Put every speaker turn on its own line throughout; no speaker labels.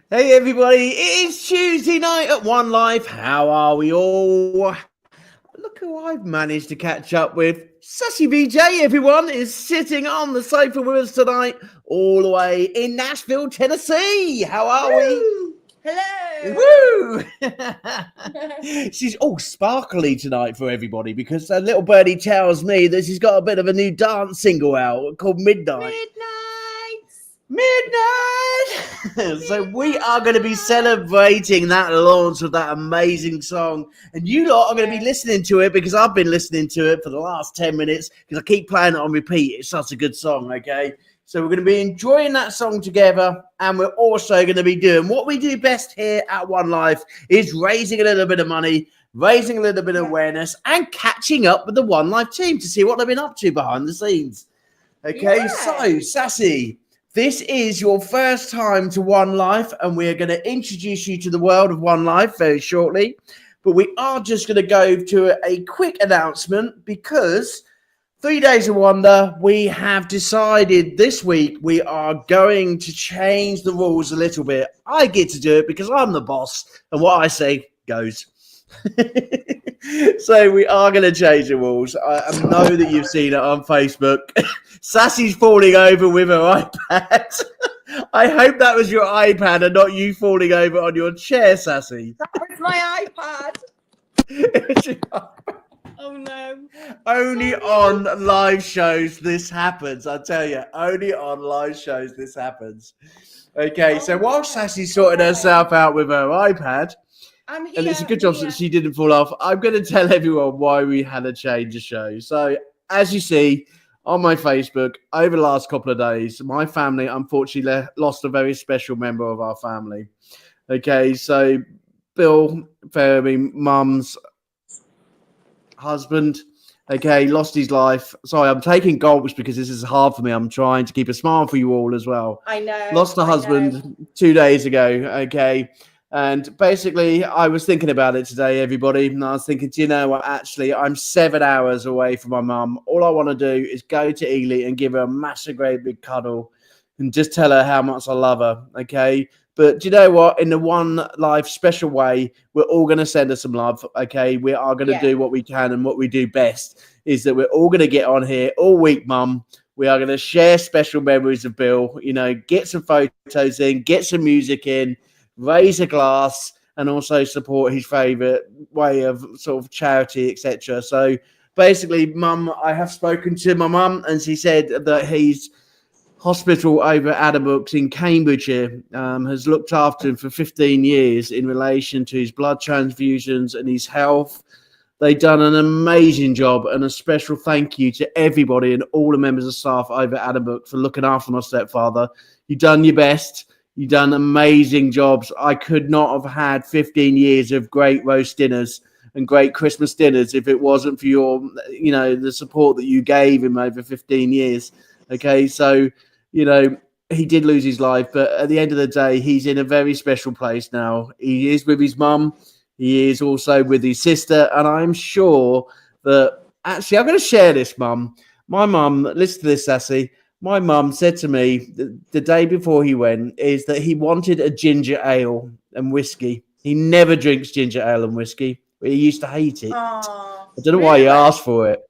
Hey everybody, it is Tuesday night at One Life. How are we all? Look who I've managed to catch up with. Sassy VeZay, everyone, is sitting on the sofa with us tonight, all the way in Nashville, Tennessee. How are
Woo!
we?
Hello.
Woo! She's all sparkly tonight for everybody because a little birdie tells me that she's got a bit of a new dance single out called Midnight. So we are going to be celebrating that launch of that amazing song, and you lot are going to be listening to it because I've been listening to it for the last 10 minutes because I keep playing it on repeat. It's such a good song. Okay, so we're going to be enjoying that song together, and we're also going to be doing what we do best here at One Life, is raising a little bit of money, raising a little bit of awareness, and catching up with the One Life team to see what they've been up to behind the scenes. Okay, so Sassy, this is your first time to One Life, and we're going to introduce you to the world of One Life very shortly. But we are just going to go to a quick announcement because 3 Days of Wonder, we have decided this week we are going to change the rules a little bit. I get to do it because I'm the boss, and what I say goes. So we are going to change the rules. I know that you've seen it on Facebook. Sassy's falling over with her iPad. I hope that was your iPad and not you falling over on your chair, Sassy.
That was my iPad. Oh no.
Only on live shows this happens. I tell you, only on live shows this happens. Okay, so while Sassy's sorting herself out with her iPad,
I'm here,
and it's a good job that she didn't fall off, I'm going to tell everyone why we had a change of show. So, as you see on my Facebook, over the last couple of days, my family unfortunately lost a very special member of our family. Okay, so Bill Fairby, Mum's husband, okay, lost his life. Sorry, I'm taking gulps because this is hard for me. I'm trying to keep a smile for you all as well.
I know.
Lost a husband 2 days ago, okay. And basically, I was thinking about it today, everybody. And I was thinking, do you know what? Actually, I'm 7 hours away from my mum. All I want to do is go to Ely and give her a massive, great big cuddle and just tell her how much I love her. Okay. But do you know what? In the One Life special way, we're all going to send her some love. Okay. We are going to do what we can, and what we do best is that we're all going to get on here all week, Mum. We are going to share special memories of Bill, you know, get some photos in, get some music in, raise a glass, and also support his favourite way of sort of charity, etc. So basically, Mum, I have spoken to my mum, and she said that his hospital over at Addenbrookes in Cambridgeshire has looked after him for 15 years in relation to his blood transfusions and his health. They've done an amazing job, and a special thank you to everybody and all the members of staff over at Addenbrookes for looking after my stepfather. You've done your best. You've done amazing jobs. I could not have had 15 years of great roast dinners and great Christmas dinners if it wasn't for your, you know, the support that you gave him over 15 years. Okay, so, you know, he did lose his life, but at the end of the day, he's in a very special place now. He is with his mum. He is also with his sister, and I'm sure that, actually, I'm going to share this, Mum. My mum, listen to this, Sassy. My mum said to me the day before he went is that he wanted a ginger ale and whiskey. He never drinks ginger ale and whiskey, but he used to hate it. I don't know why he asked for it,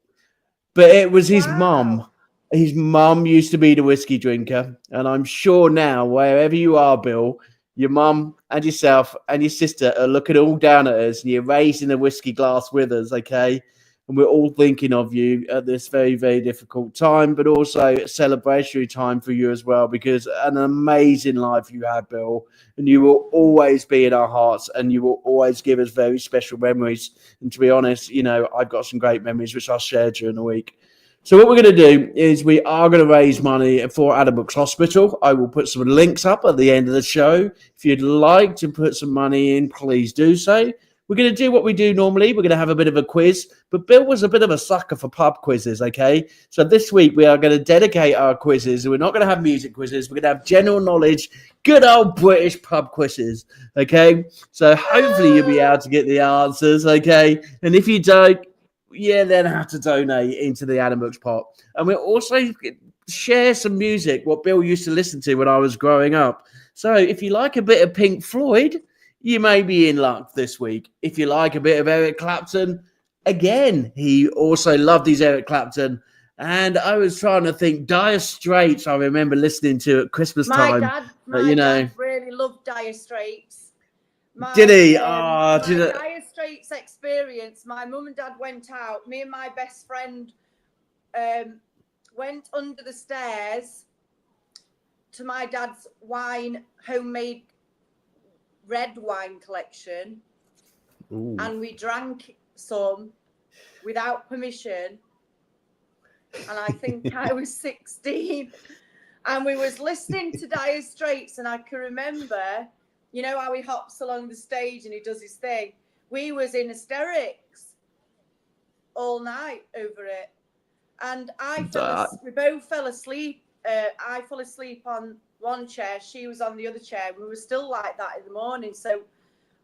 but it was his mum. His mum used to be the whiskey drinker, and I'm sure now, wherever you are, Bill, your mum and yourself and your sister are looking all down at us, and you're raising a whiskey glass with us, okay? And we're all thinking of you at this very, very difficult time, but also a celebratory time for you as well, because an amazing life you had, Bill, and you will always be in our hearts, and you will always give us very special memories. And to be honest, you know, I've got some great memories, which I'll share during the week. So what we're going to do is we are going to raise money for Addenbrookes Hospital. I will put some links up at the end of the show. If you'd like to put some money in, please do so. We're going to do what we do normally. We're going to have a bit of a quiz. But Bill was a bit of a sucker for pub quizzes, okay? So this week we are going to dedicate our quizzes. We're not going to have music quizzes. We're going to have general knowledge, good old British pub quizzes, okay? So hopefully you'll be able to get the answers, okay? And if you don't, then have to donate into the Addenbrookes pot. And we'll also share some music, what Bill used to listen to when I was growing up. So if you like a bit of Pink Floyd, you may be in luck this week. If you like a bit of Eric Clapton, again, he also loved his Eric Clapton. And I was trying to think, Dire Straits, I remember listening to at Christmas time.
My dad really loved Dire Straits.
Did he?
Dire Straits experience, my mum and dad went out. Me and my best friend went under the stairs to my dad's homemade red wine collection. Ooh. And we drank some without permission. And I think I was 16. And we was listening to Dire Straits, and I can remember, you know how he hops along the stage and he does his thing. We was in hysterics all night over it. And we both fell asleep. I fell asleep on one chair. She was on the other chair. We were still like that in the morning. So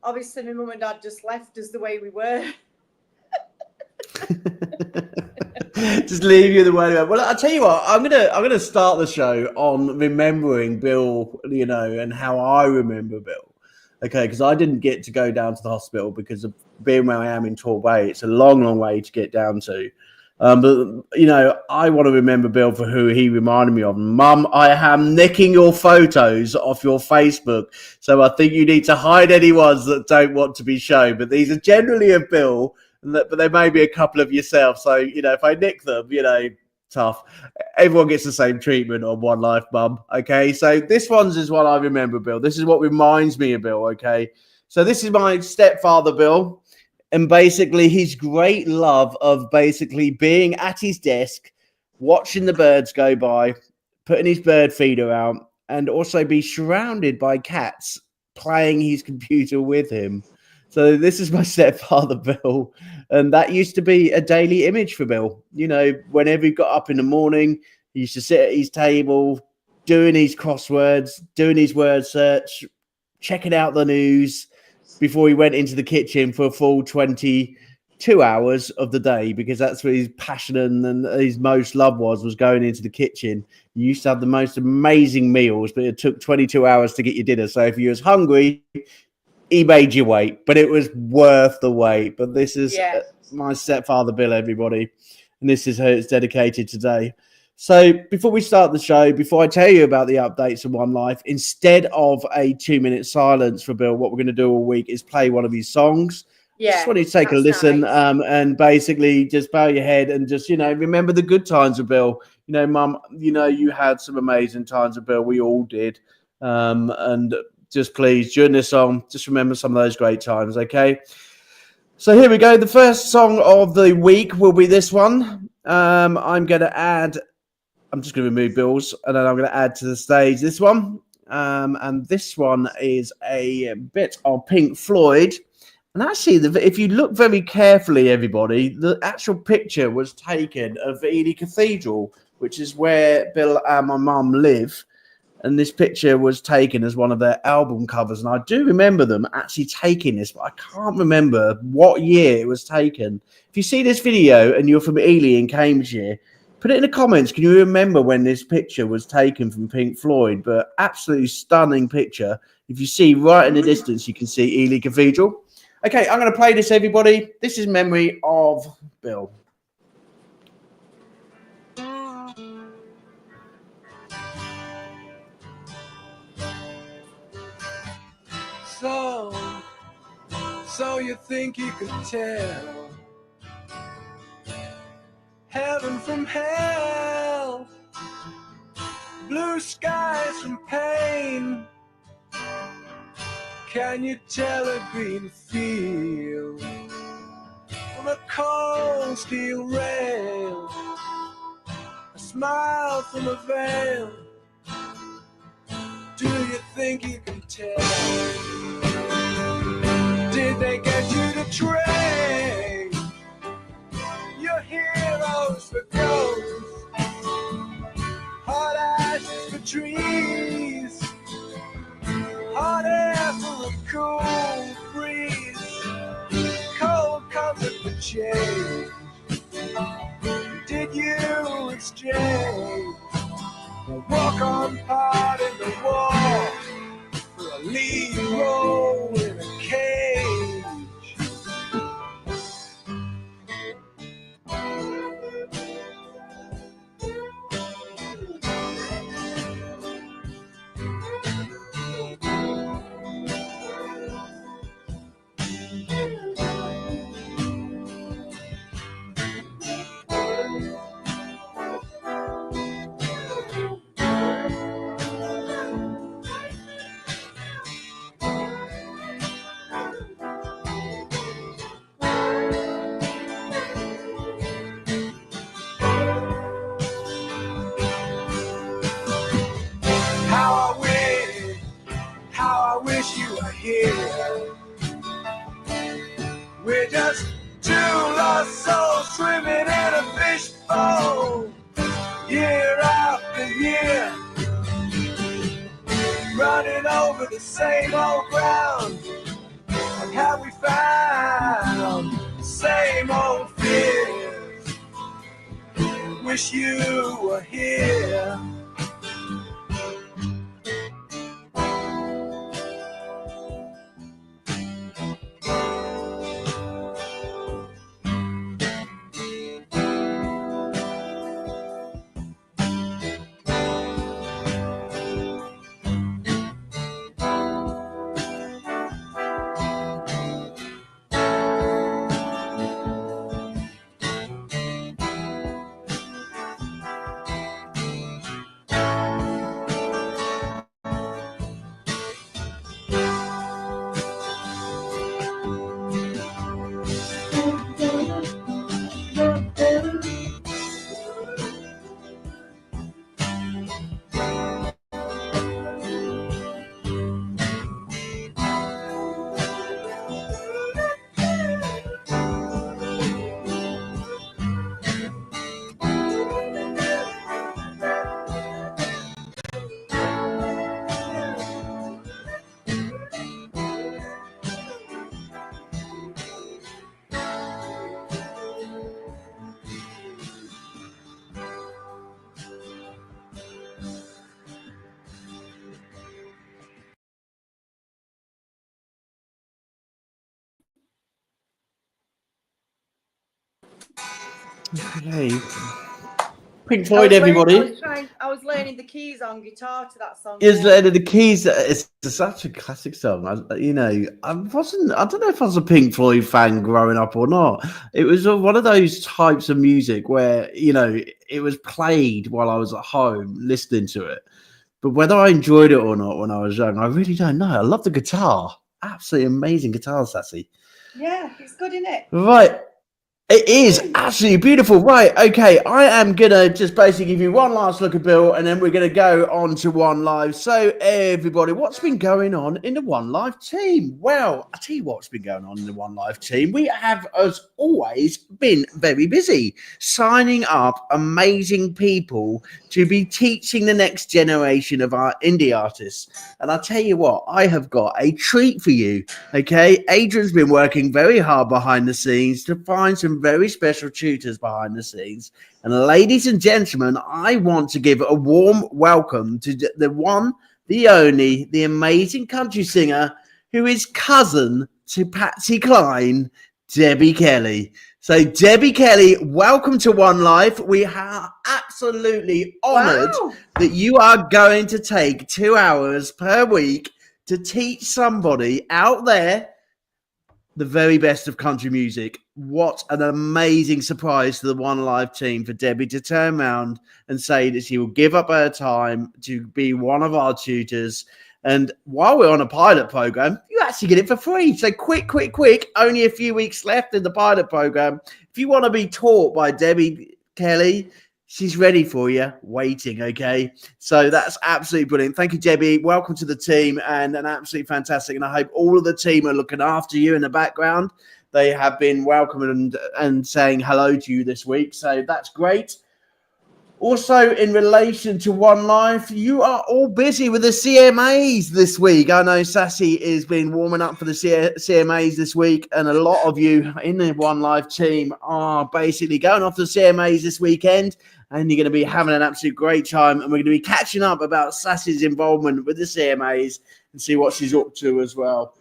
obviously my mum and dad just left us the way we were.
Just leave you the way. Well, I'll tell you what. I'm gonna start the show on remembering Bill, you know, and how I remember Bill. Okay, because I didn't get to go down to the hospital because of being where I am in Torquay. It's a long, long way to get down to. But you know, I want to remember Bill for who he reminded me of. Mum, I am nicking your photos off your Facebook, so I think you need to hide any ones that don't want to be shown. But these are generally of Bill. But there may be a couple of yourself. So, you know, if I nick them, you know, tough. Everyone gets the same treatment on One Life, Mum. Okay. So this one's is what I remember, Bill. This is what reminds me of Bill. Okay. So this is my stepfather, Bill. And basically his great love of basically being at his desk, watching the birds go by, putting his bird feeder out, and also be surrounded by cats playing his computer with him. So this is my stepfather, Bill. And that used to be a daily image for Bill. You know, whenever he got up in the morning, he used to sit at his table, doing his crosswords, doing his word search, checking out the news before he went into the kitchen for a full 22 hours of the day, because that's what his passion and his most love was going into the kitchen. You used to have the most amazing meals, but it took 22 hours to get your dinner. So if you was hungry, he made you wait, but it was worth the wait. But this is my stepfather, Bill, everybody. And this is who it's dedicated today. So before we start the show, before I tell you about the updates of One Life, instead of a 2-minute silence for Bill, what we're going to do all week is play one of his songs. Yeah, just want you to take a listen, nice. And basically just bow your head and just, you know, remember the good times with Bill. You know, Mum, you know, you had some amazing times with Bill. We all did. And just please, during this song, just remember some of those great times, okay? So here we go. The first song of the week will be this one. I'm just going to remove Bill's, and then I'm going to add to the stage this one. And this one is a bit of Pink Floyd. And actually, if you look very carefully, everybody, the actual picture was taken of Ely Cathedral, which is where Bill and my mum live. And this picture was taken as one of their album covers. And I do remember them actually taking this, but I can't remember what year it was taken. If you see this video and you're from Ely in Cambridgeshire, put it in the comments. Can you remember when this picture was taken from Pink Floyd? But absolutely stunning picture. If you see right in the distance, you can see Ely Cathedral. Okay, I'm going to play this, everybody. This is Memory of Bill.
So you think you could tell heaven from hell, blue skies from pain? Can you tell a green field from a cold steel rail, a smile from a veil? Do you think you can tell? Did they get you to trade your heroes for ghosts, hot ashes for trees, hot air for a cool breeze, cold comfort for change? Did you exchange a walk-on part in the war here. We're just two lost souls swimming in a fishbowl, year after year, running over the same old ground. And how we found the same old fears. Wish you were here.
Hey, Pink Floyd, everybody.
I was learning the keys on guitar to that song.
Is the keys? It's such a classic song. I don't know if I was a Pink Floyd fan growing up or not. It was one of those types of music where it was played while I was at home listening to it. But whether I enjoyed it or not when I was young, I really don't know. I love the guitar. Absolutely amazing guitar, Sassy.
Yeah, it's good, isn't it?
Right. It is absolutely beautiful. Right, okay, I am going to just basically give you one last look at Bill, and then we're going to go on to One Live. So, everybody, what's been going on in the One Live team? Well, I'll tell you what's been going on in the One Live team. We have, as always, been very busy signing up amazing people to be teaching the next generation of our indie artists. And I'll tell you what, I have got a treat for you, okay? Adrian's been working very hard behind the scenes to find some very special tutors behind the scenes. And ladies and gentlemen, I want to give a warm welcome to the one, the only, the amazing country singer who is cousin to Patsy Cline, Debbie Kelly. So Debbie Kelly, welcome to One Life. We are absolutely honored that you are going to take 2 hours per week to teach somebody out there the very best of country music. What an amazing surprise to the One Live team for Debbie to turn around and say that she will give up her time to be one of our tutors. And while we're on a pilot program, you actually get it for free. So quick, only a few weeks left in the pilot program. If you want to be taught by Debbie Kelly, she's ready for you, waiting, okay? So that's absolutely brilliant. Thank you, Debbie. Welcome to the team, and an absolutely fantastic. And I hope all of the team are looking after you in the background. They have been welcoming and saying hello to you this week, so that's great. Also, in relation to One Life, you are all busy with the CMAs this week. I know Sassy has been warming up for the CMAs this week, and a lot of you in the One Life team are basically going off to the CMAs this weekend, and you're going to be having an absolute great time, and we're going to be catching up about Sassy's involvement with the CMAs and see what she's up to as well.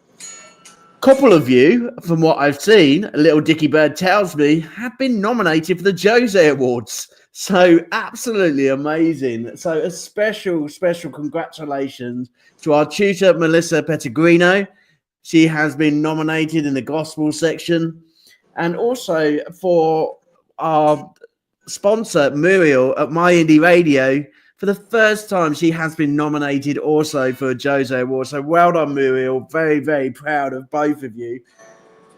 Couple of you, from what I've seen, a little Dickie Bird tells me, have been nominated for the Jose Awards. So absolutely amazing. So a special congratulations to our tutor, Melissa Pettigrino. She has been nominated in the gospel section. And also for our sponsor, Muriel, at My Indie Radio. For the first time, she has been nominated also for a Jose Award. So well done, Muriel. Very, very proud of both of you.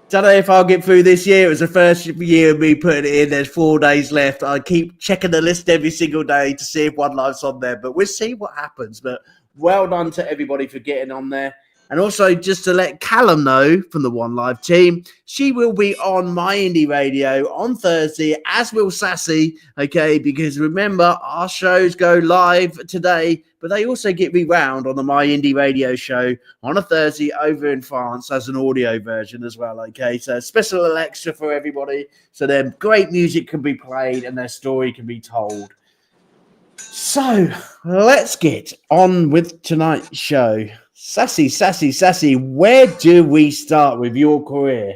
Don't know if I'll get through this year. It was the first year of me putting it in. There's 4 days left. I keep checking the list every single day to see if One Life's on there. But we'll see what happens. But well done to everybody for getting on there. And also, just to let Callum know from the One Live team, she will be on My Indie Radio on Thursday, as will Sassy, okay? Because remember, our shows go live today, but they also get rewound on the My Indie Radio show on a Thursday over in France as an audio version as well, okay? So special little extra for everybody, so their great music can be played and their story can be told. So let's get on with tonight's show. Sassy, where do we start with your career?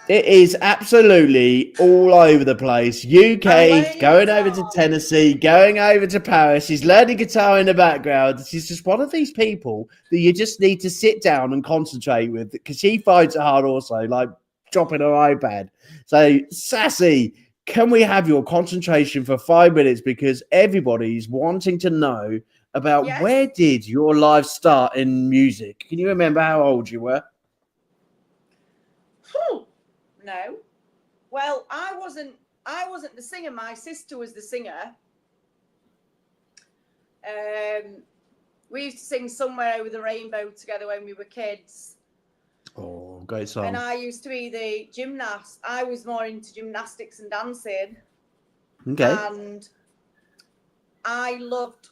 It is absolutely all over the place. UK, going over to Tennessee, going over to Paris. She's learning guitar in the background. She's just one of these people that you just need to sit down and concentrate with, because she finds it hard also, like dropping her iPad. So, Sassy, can we have your concentration for 5 minutes, because everybody's wanting to know about where did your life start in music? Can you remember how old you were?
No. Well, I wasn't the singer. My sister was the singer. We used to sing Somewhere Over the Rainbow together when we were kids.
Oh, great song.
And I used to be the gymnast. I was more into gymnastics and dancing.
Okay.
And I loved,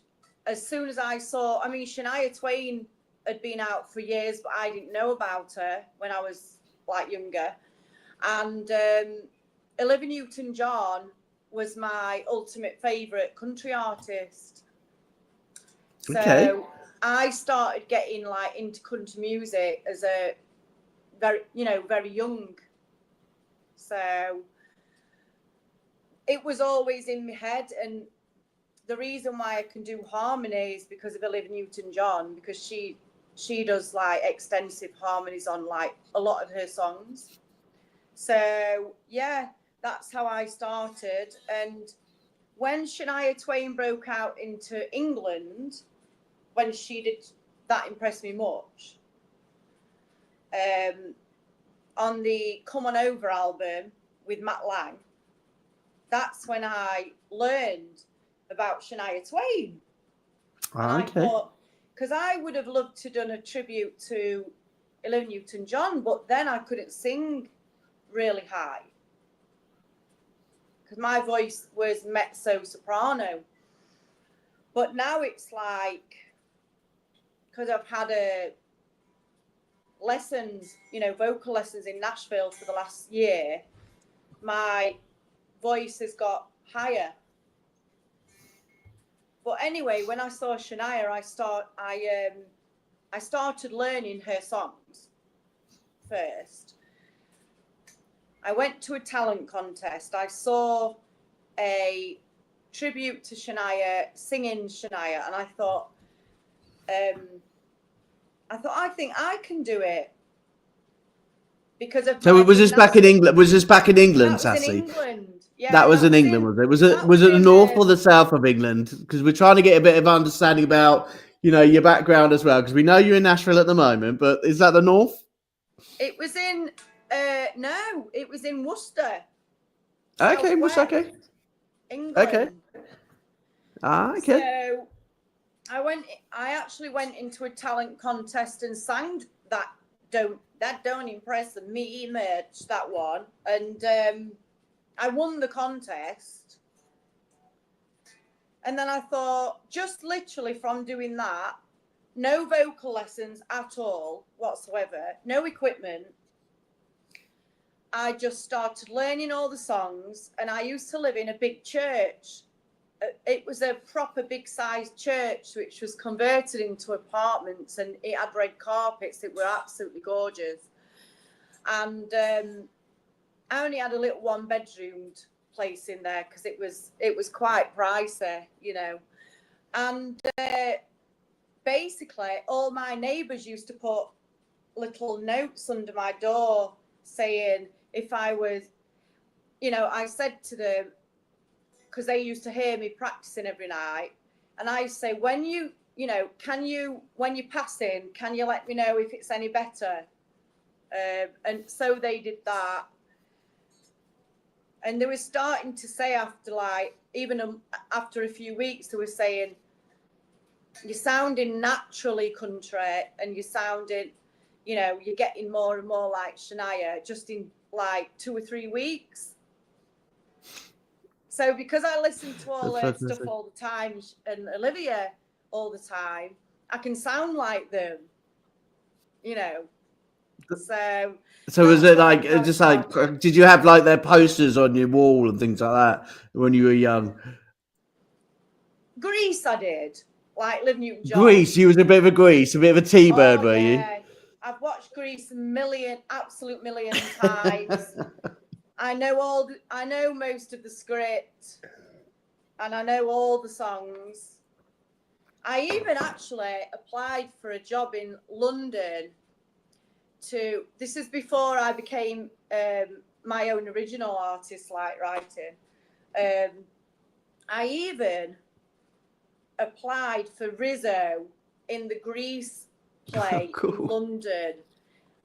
as soon as I saw, Shania Twain had been out for years, but I didn't know about her when I was like younger. And Olivia Newton-John was my ultimate favourite country artist. So I started getting like into country music as a very young. So it was always in my head, and the reason why I can do harmony is because of Olivia Newton-John, because she does like extensive harmonies on like a lot of her songs. So yeah, that's how I started. And when Shania Twain broke out into England, when she did, that impressed me much. On the Come On Over album with Matt Lang, that's when I learned about Shania Twain. And I thought, because I would have loved to done a tribute to Olivia Newton-John, but then I couldn't sing really high because my voice was mezzo soprano. But now it's like, because I've had vocal lessons in Nashville for the last year, my voice has got higher. But anyway, when I saw Shania, I started learning her songs first. I went to a talent contest. I saw a tribute to Shania, singing Shania, and I thought, I think I can do it. Because of
was this back in England? Was this back in England,
Sassy?
In
England. Yeah,
that was in England, was it? Was it the north or the south of England? Because we're trying to get a bit of understanding about, your background as well. Because we know you're in Nashville at the moment, but is that the north?
It was in no, it was in Worcester.
Okay, Worcester. Okay.
England.
Okay. Okay.
So I actually went into a talent contest and sang that don't impress me much, that one. And I won the contest. And then I thought, just literally from doing that, no vocal lessons at all whatsoever, no equipment, I just started learning all the songs. And I used to live in a big church. It was a proper big-sized church, which was converted into apartments, and it had red carpets that were absolutely gorgeous. And I only had a little one-bedroomed place in there because it was quite pricey, And basically, all my neighbours used to put little notes under my door saying if I was, I said to them, because they used to hear me practicing every night, and I say, when you when you're passing, can you let me know if it's any better? And so they did that. And they were starting to say after a few weeks, they were saying, you're sounding naturally country, and you're sounding, you know, you're getting more and more like Shania just in like 2 or 3 weeks. So because I listen to all their stuff all the time, and Olivia all the time, I can sound like them, you know. So
was it like just like, did you have like their posters on your wall and things like that when you were young?
Grease, I did. Like Liv Newton-John.
Grease, you was a bit of a Grease, a bit of a T-bird, were you?
I've watched Grease absolute million times. I know most of the script, and I know all the songs. I even actually applied for a job in London this is before I became my own original artist, like writing. I even applied for Rizzo in the Grease play in London,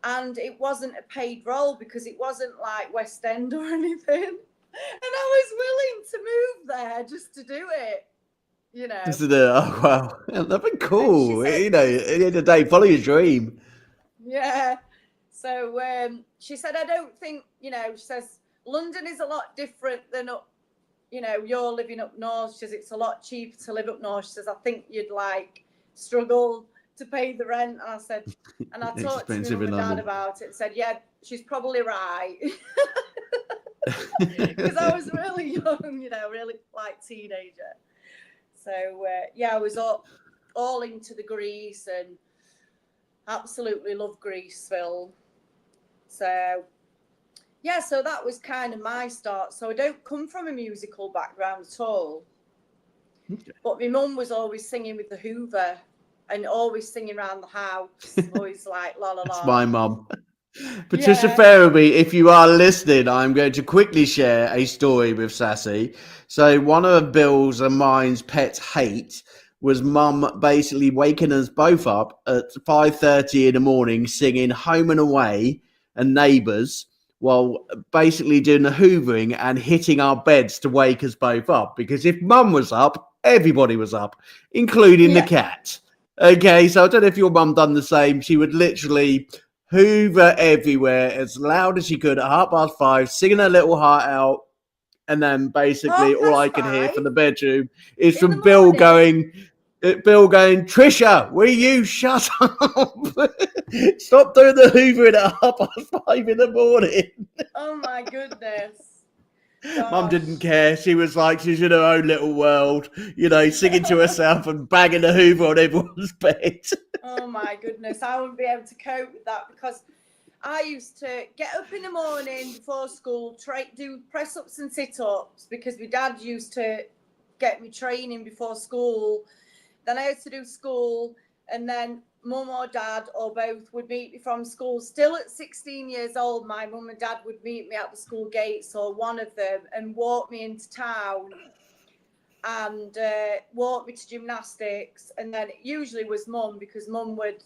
and it wasn't a paid role because it wasn't like West End or anything, and I was willing to move there just to do it, you know.
Just to do it. Oh wow, that'd be cool. Said, you know, at the end of the day, follow your dream.
Yeah. So she said, I don't think, you know, she says London is a lot different than up, you know, you're living up north. She says it's a lot cheaper to live up north. She says, I think you'd like struggle to pay the rent. And I said, and I talked to my mum and dad about it and said, yeah, she's probably right. Because I was really young, you know, really like teenager. So yeah, I was all into the Grease and absolutely love Grease film. So yeah, so that was kind of my start. So I don't come from a musical background at all. Okay. But my mum was always singing with the Hoover and always singing around the house, always like la la la.
That's my mum. Patricia Farabee, if you are listening, I'm going to quickly share a story with Sassy. So one of Bill's and mine's pet hate was mum basically waking us both up at 5:30 in the morning singing Home and Away and Neighbours while basically doing the hoovering and hitting our beds to wake us both up. Because if mum was up, everybody was up, including the cat. Okay, so I don't know if your mum done the same. She would literally hoover everywhere as loud as she could at 5:30, singing her little heart out. And then basically all I could hear from the bedroom is from Bill going, Trisha, will you shut up? Stop doing the hoovering at 5:30 in the morning.
Oh my goodness.
Mum didn't care. She was like, she's in her own little world, you know, singing to herself and banging the hoover on everyone's bed.
Oh my goodness. I wouldn't be able to cope with that because I used to get up in the morning before school, do press-ups and sit-ups because my dad used to get me training before school. Then I had to do school, and then mum or dad or both would meet me from school. Still at 16 years old, my mum and dad would meet me at the school gates or one of them and walk me into town and walk me to gymnastics. And then it usually was mum because mum would,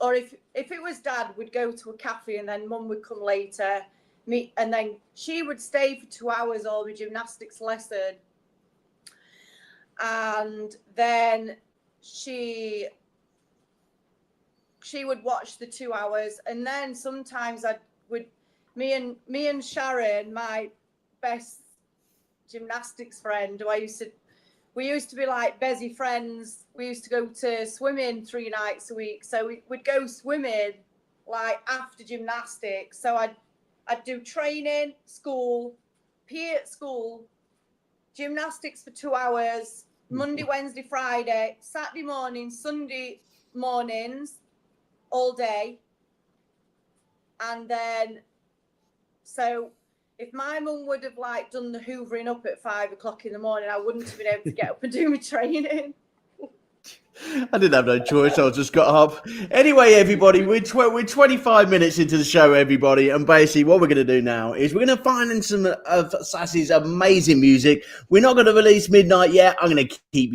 or if it was dad, would go to a cafe and then mum would come later, meet, and then she would stay for 2 hours all the gymnastics lesson. And then she would watch the 2 hours, and then sometimes me and Sharon, my best gymnastics friend, we used to be like busy friends. We used to go to swimming 3 nights a week, so we'd go swimming like after gymnastics. So I'd do training, school, PE at school, gymnastics for 2 hours, Monday, Wednesday, Friday, Saturday morning, Sunday mornings, all day. And then, so if my mum would have like done the hoovering up at 5 o'clock in the morning, I wouldn't have been able to get up and do my training.
I didn't have no choice. I just got up. Anyway, everybody, we're 25 minutes into the show, everybody. And basically what we're going to do now is we're going to find some of Sassy's amazing music. We're not going to release Midnight yet. I'm going to keep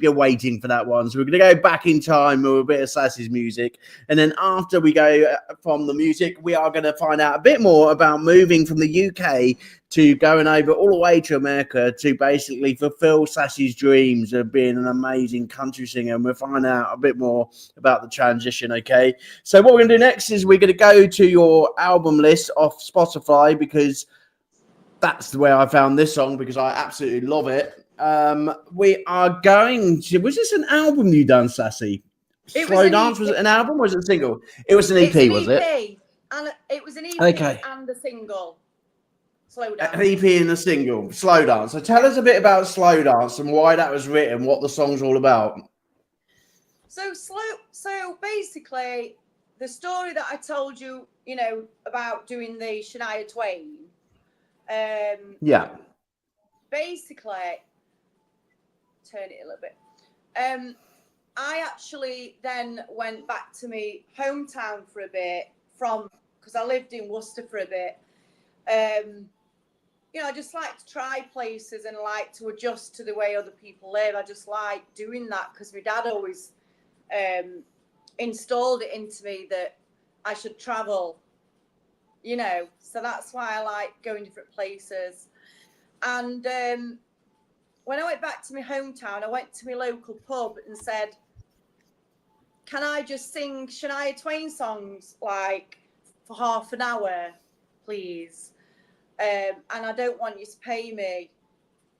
you waiting for that one. So we're going to go back in time with a bit of Sassy's music. And then after we go from the music, we are going to find out a bit more about moving from the UK to going over all the way to America to basically fulfill Sassy's dreams of being an amazing country singer. And we'll find out a bit more about the transition, okay? So what we're going to do next is we're going to go to your album list off Spotify, because that's where I found this song, because I absolutely love it. We are going to... Was this an album you done, Sassy? SlowDance, was it an album or was it a single? It was an EP, was it?
And it was an EP and a single.
SlowDance. An EP and a single, SlowDance. So tell us a bit about SlowDance and why that was written, what the song's all about.
So basically, the story that I told you, about doing the Shania Twain.
Yeah.
Basically, turn it a little bit. I actually then went back to my hometown for a bit because I lived in Worcester for a bit. I just like to try places and like to adjust to the way other people live. I just like doing that because my dad always installed it into me that I should travel, so that's why I like going different places. And when I went back to my hometown, I went to my local pub and said, can I just sing Shania Twain songs like for half an hour, please? And I don't want you to pay me.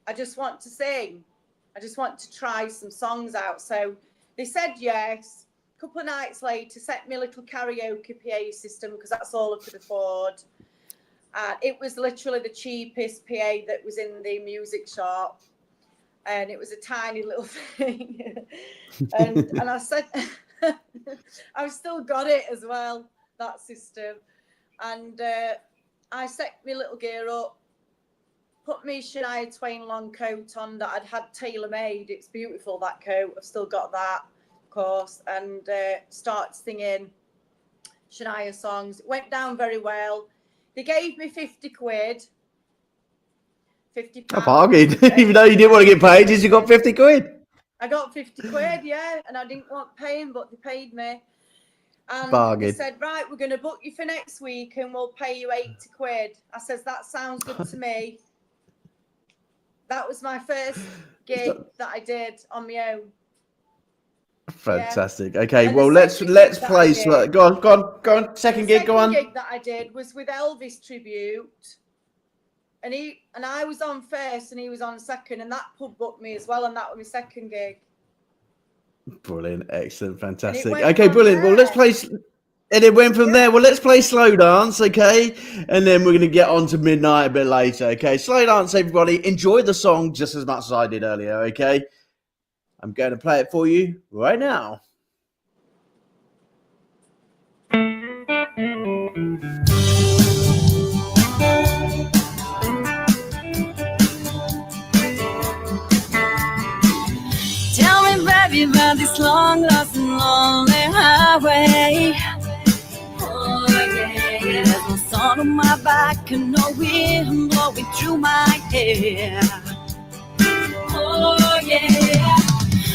I just want to sing. I just want to try some songs out. So they said yes. A couple of nights later, set me a little karaoke PA system because that's all I could afford. And it was literally the cheapest PA that was in the music shop. And it was a tiny little thing. and I said, I've still got it as well, that system. And I set my little gear up, put me Shania Twain long coat on that I'd had tailor-made. It's beautiful, that coat. I've still got that, of course. And started singing Shania songs. It went down very well. They gave me 50 quid. 50 pounds. A bargain.
Even though you didn't want to get paid, you got 50 quid.
I got 50 quid, yeah. And I didn't want paying, but they paid me. And
bargain.
They said, right, we're going to book you for next week and we'll pay you 80 quid. I says, that sounds good to me. That was my first gig that I did on my own.
Fantastic. Yeah. Okay, well, let's play. Go on. Second gig, go on.
The second gig that I did was with Elvis Tribute. And I was on first and he was on second, and that pub booked me as well, and that was my second gig.
Brilliant, excellent, fantastic. Okay, brilliant. Well, let's play, and it went from there. Well, let's play SlowDance, okay? And then we're going to get on to Midnight a bit later, okay? SlowDance, everybody. Enjoy the song just as much as I did earlier, okay? I'm going to play it for you right now.
About this long lost and lonely highway. Oh yeah, there's no sun on my back and no wind blowing through my hair. Oh yeah.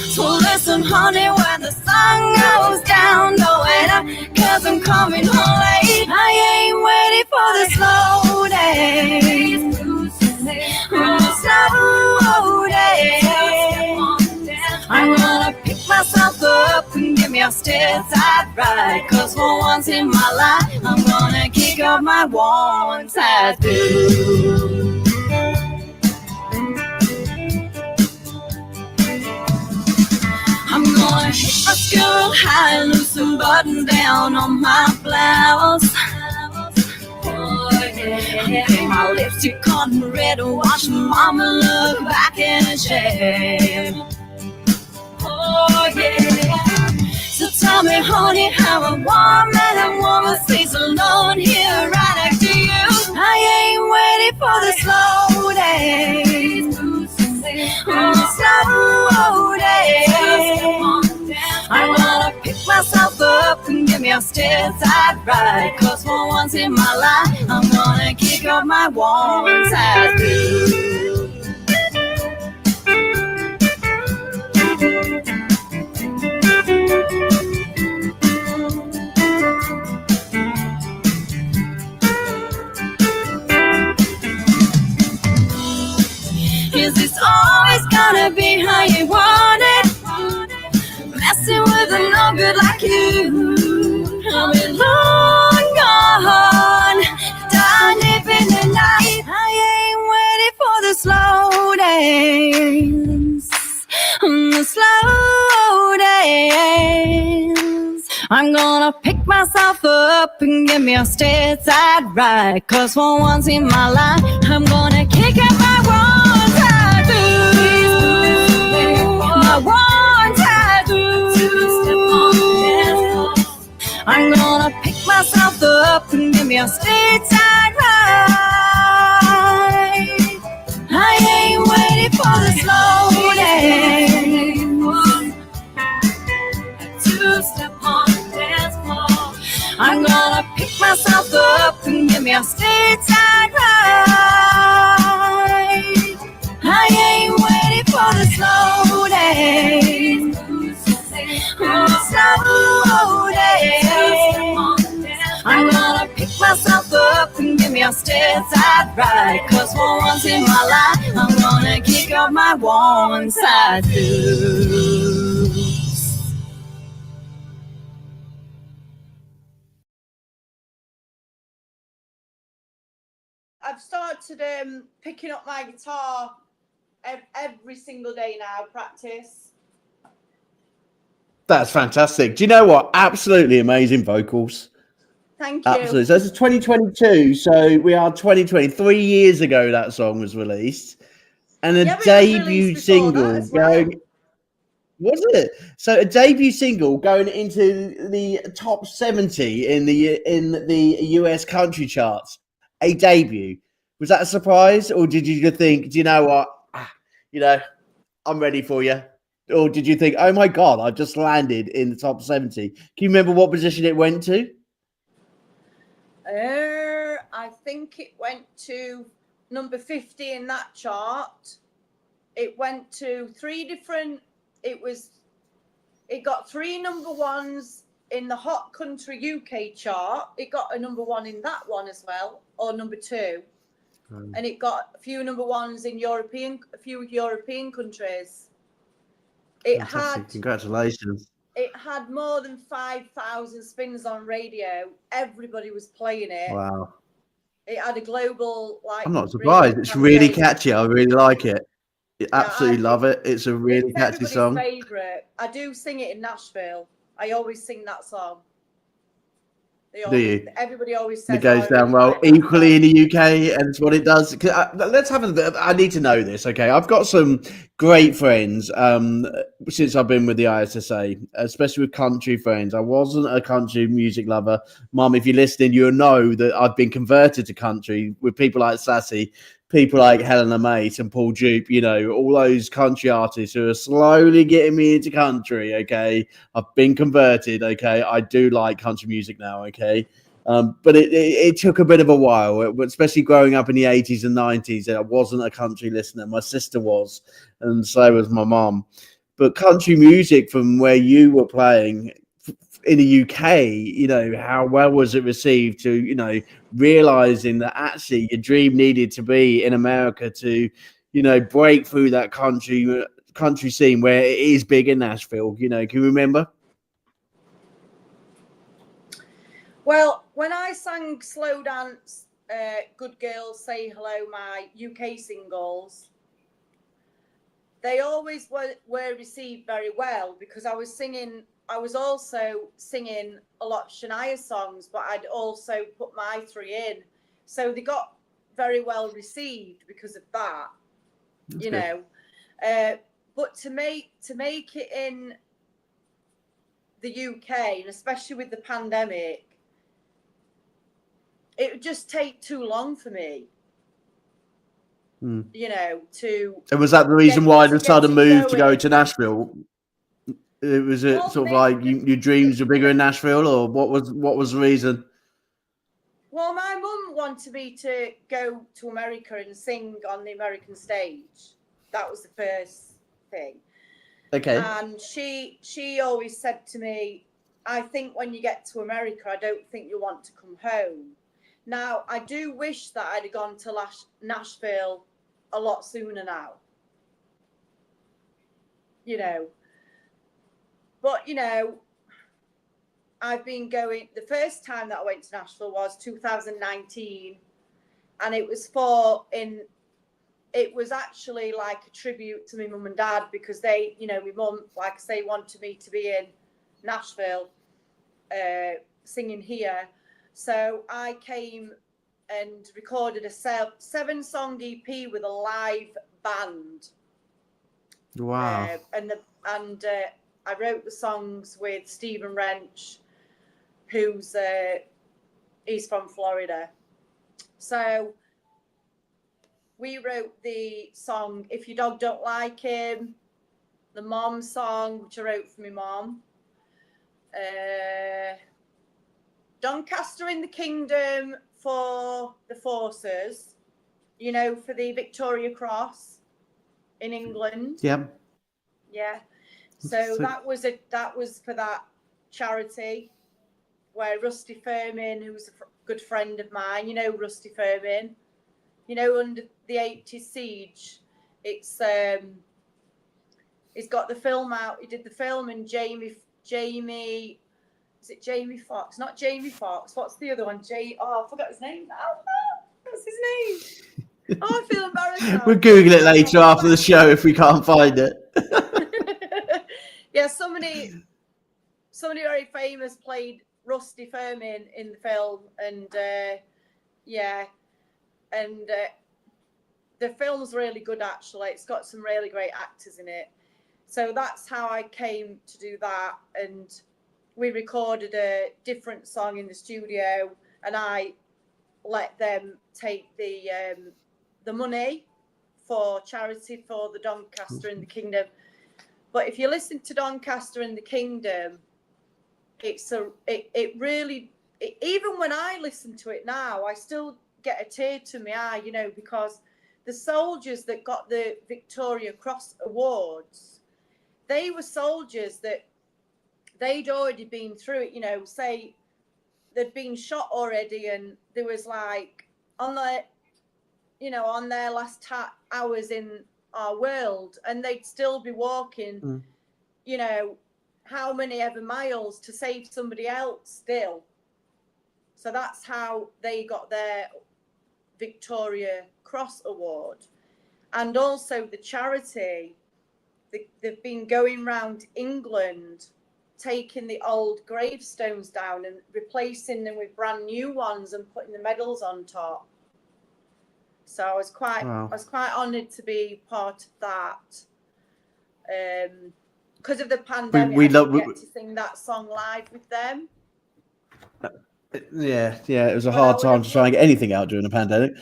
So listen, honey, when the sun goes down, don't wait up, 'cause I'm coming home late. I ain't waiting for the slow days. Slow days. I'm gonna pick myself up and give me a steady ride. 'Cause for once in my life, I'm gonna kick off my one tattoo. I'm gonna hit my skirt high, lose some button down on my blouse. Oh yeah, paint my lipstick on red and watch mama look back in shame. Oh yeah. So tell me, honey, how a woman stays alone here right next to you. I ain't waiting for the slow days. Oh, slow days. me a stairs I'd ride. Cause for once in my life, I'm gonna kick off my worn tattoo. Is this always gonna be how you want it? Messing with a no good like you. I'll be long gone, done living the night. I ain't waiting for the slow dance, the slow dance. I'm gonna pick myself up and give me a stateside ride. Cause for once in my life, I'm gonna kick up my one tattoo. My one tattoo. I'm gonna pick myself up and give me a stateside ride. I ain't waiting for the slow dance. Two-step on the dance floor. I'm gonna pick myself up and give me a stateside ride. I ain't waiting for the slow dance. Slow dance. I'm gonna pick myself up and give me a stateside ride. Cause for once in my life, I'm gonna kick off my one side blues.
I've started picking up my guitar every single day now, practice.
That's fantastic. Do you know what? Absolutely amazing vocals.
Thank you.
Absolutely. So this is 2022. So we are 2020. 3 years ago that song was released. And a debut single going... Was it? So a debut single going into the top 70 in the US country charts. A debut. Was that a surprise? Or did you think, do you know what? I'm ready for you. Or did you think, oh my God, I just landed in the top 70? Can you remember what position it went to?
I think it went to number 50 in that chart. It went to it got 3 number ones in the Hot Country UK chart. It got a number 1 in that one as well, or number 2. And it got a few number 1s in a few European countries.
Congratulations.
It had more than 5,000 spins on radio. Everybody was playing it.
Wow.
It had a global,
I'm not surprised. It's really catchy. I really like it. I absolutely love it. It's a really catchy song.
Favorite. I do sing it in Nashville. I always sing that song.
Do you?
Everybody always says
it goes down well equally in the UK, and it's what it does. Let's have I need to know this. Okay, I've got some great friends since I've been with the ISSA, especially with country friends. I wasn't a country music lover. Mum, if you're listening, you'll know that I've been converted to country with people like Sassy, people like Helena Mate and Paul Dupe, all those country artists who are slowly getting me into country, okay? I've been converted, okay? I do like country music now, okay? But it took a bit of a while, especially growing up in the 80s and 90s. I wasn't a country listener. My sister was, and so was my mum. But country music from where you were playing in the UK, how well was it received to, realizing that actually your dream needed to be in America to, break through that country scene where it is big in Nashville, can you remember?
Well, when I sang SlowDance, Good Girls Say Hello, my UK singles, they always were received very well because I was also singing a lot of Shania songs, but I'd also put my 3 in. So they got very well received because of that, But to make it in the UK, and especially with the pandemic, it would just take too long for me. And
was that the reason why the sudden move to go to Nashville? Was it
Well,
sort of like your dreams were bigger in Nashville, or what was the reason?
Well, my mum wanted me to go to America and sing on the American stage. That was the first thing.
Okay.
And she always said to me, I think when you get to America, I don't think you'll want to come home. Now, I do wish that I'd have gone to Nashville a lot sooner now. You know. But, you know, I've been going, the first time that I went to Nashville was 2019. And it was it was actually like a tribute to my mum and dad, because they, you know, my mum, like I say, wanted me to be in Nashville singing here. So I came and recorded a 7-song EP with a live band.
Wow.
I wrote the songs with Stephen Wrench, who's he's from Florida. So we wrote the song "If Your Dog Don't Like Him," the Mom song, which I wrote for my mom. Doncaster in the Kingdom for the forces, you know, for the Victoria Cross in England.
Yep.
Yeah. So that was for that charity where Rusty Furman, who's a good friend of mine, you know, Rusty Furman, you know, under the 80s siege, he's got the film out. He did the film, and Jamie, is it Jamie Foxx? Not Jamie Foxx. What's the other one? I forgot his name now. What's his name? Oh, I feel embarrassed now.
We'll Google it later after the show if we can't find it.
Yeah, somebody very famous played Rusty Furman in the film, and the film's really good, actually. It's got some really great actors in it. So that's how I came to do that, and we recorded a different song in the studio, and I let them take the money for charity for the Doncaster in the Kingdom. But if you listen to Doncaster in the Kingdom, it really, even when I listen to it now, I still get a tear to my eye, you know, because the soldiers that got the Victoria Cross Awards, they were soldiers that they'd already been through it, you know, say they'd been shot already, and there was like on their last hours in our world, and they'd still be walking, you know, how many ever miles to save somebody else still. So that's how they got their Victoria Cross Award. And also the charity, they've been going around England taking the old gravestones down and replacing them with brand new ones and putting the medals on top. So I was quite honoured to be part of that. Because of the pandemic, I didn't get to sing that song live with them.
Yeah, it was a hard time to try and get anything out during the pandemic.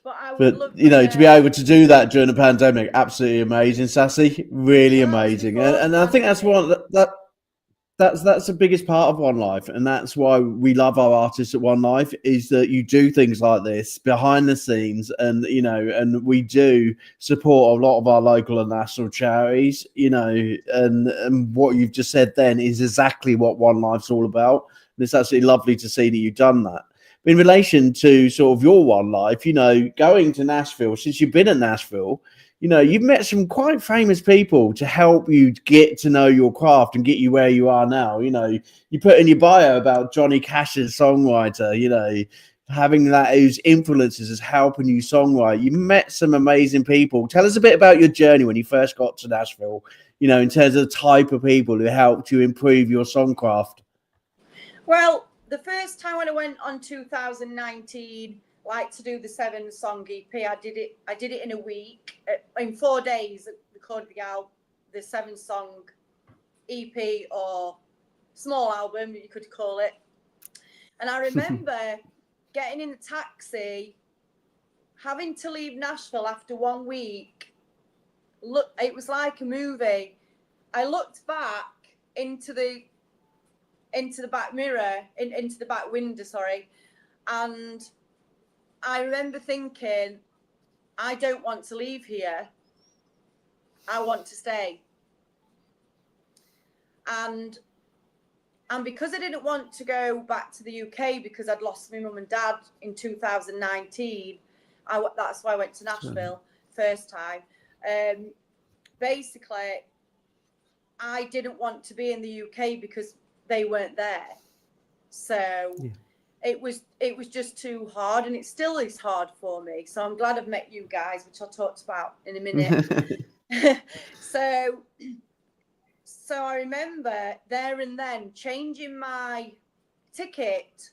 But
you know, to be able to do that during the pandemic, absolutely amazing, Sassy. Really amazing. And I think that's that's the biggest part of One Life, and that's why we love our artists at One Life, is that you do things like this behind the scenes, and you know, and we do support a lot of our local and national charities, you know, and what you've just said then is exactly what One Life's all about. And it's absolutely lovely to see that you've done that. But in relation to sort of your One Life, you know, going to Nashville, since you've been in Nashville, you know, you've met some quite famous people to help you get to know your craft and get you where you are now. You know, you put in your bio about Johnny Cash's songwriter, you know, having that whose influences is helping you songwrite. You met some amazing people. Tell us a bit about your journey when you first got to Nashville, you know, in terms of the type of people who helped you improve your songcraft.
Well, the first time when I went on 2019, like to do the 7-song EP, I did it in a week, in 4 days. I recorded the 7-song EP, or small album, you could call it. And I remember getting in the taxi, having to leave Nashville after 1 week. Look, it was like a movie. I looked back into the back mirror, into the back window, sorry, and I remember thinking, I don't want to leave here. I want to stay. And because I didn't want to go back to the UK because I'd lost my mum and dad in 2019, that's why I went to Nashville first time. Basically, I didn't want to be in the UK because they weren't there. So it was just too hard, and it still is hard for me. So I'm glad I've met you guys, which I'll talk about in a minute. So I remember there and then changing my ticket,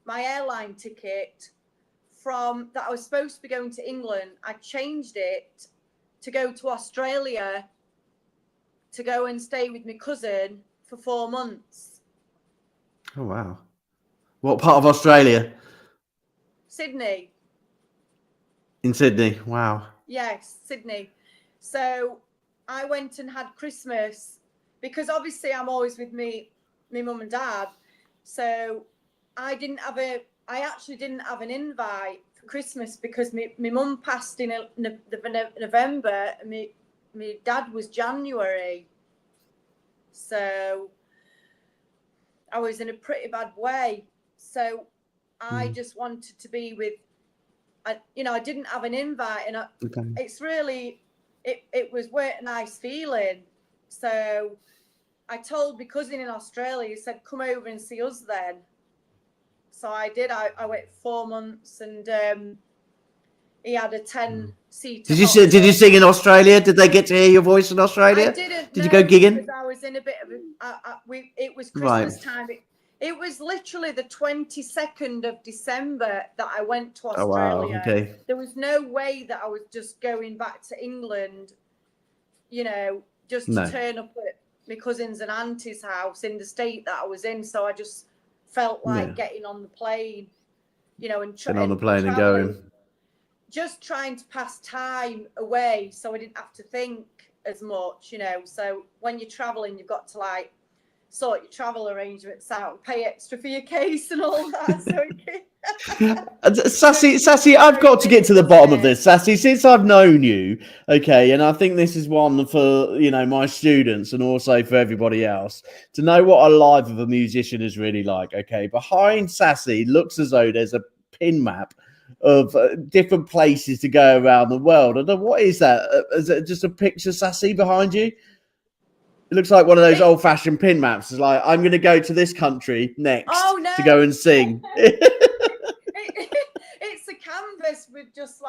my airline ticket, from that I was supposed to be going to England. I changed it to go to Australia to go and stay with my cousin for 4 months.
Oh, wow. What part of Australia?
Sydney.
In Sydney. Wow.
Yes, Sydney. So I went and had Christmas because obviously I'm always with me mum and dad. So I actually didn't have an invite for Christmas because my mum passed in November and my dad was January. So I was in a pretty bad way. So I just wanted to be with, I didn't have an invite, and it's really, it was a nice feeling. So I told my cousin in Australia, he said, come over and see us then. So I did. I went 4 months, and he had a 10-seater.
Did you sing in Australia? Did they get to hear your voice in Australia?
I didn't.
Did you go gigging?
Because I was in a bit of it was Christmas time. It was literally the 22nd of December that I went to Australia.
Oh, wow. Okay.
There was no way that I was just going back to England, just to turn up at my cousin's and auntie's house in the state that I was in. So I just felt like getting on the plane, and getting on the plane and going. Just trying to pass time away so I didn't have to think as much, So when you're traveling, you've got to sort your travel arrangements out, pay extra for your case and all that.
Sassy, I've got to get to the bottom of this, Sassy, since I've known you, okay, and I think this is one for, my students and also for everybody else, to know what a life of a musician is really like, okay? Behind Sassy looks as though there's a pin map of different places to go around the world. I don't know, what is that? Is it just a picture, Sassy, behind you? It looks like one of those old-fashioned pin maps. It's like, I'm going to go to this country next to go and sing.
It's a canvas with just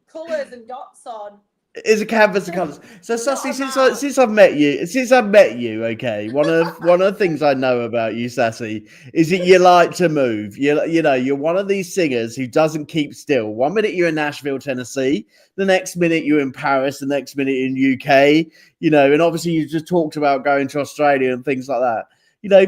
colours and dots on.
It's a canvas of colours. So, Sassy, since I've met you, okay, one of the things I know about you, Sassy, is that you like to move. You're one of these singers who doesn't keep still. 1 minute you're in Nashville, Tennessee, the next minute you're in Paris, the next minute in UK, and obviously you just talked about going to Australia and things like that.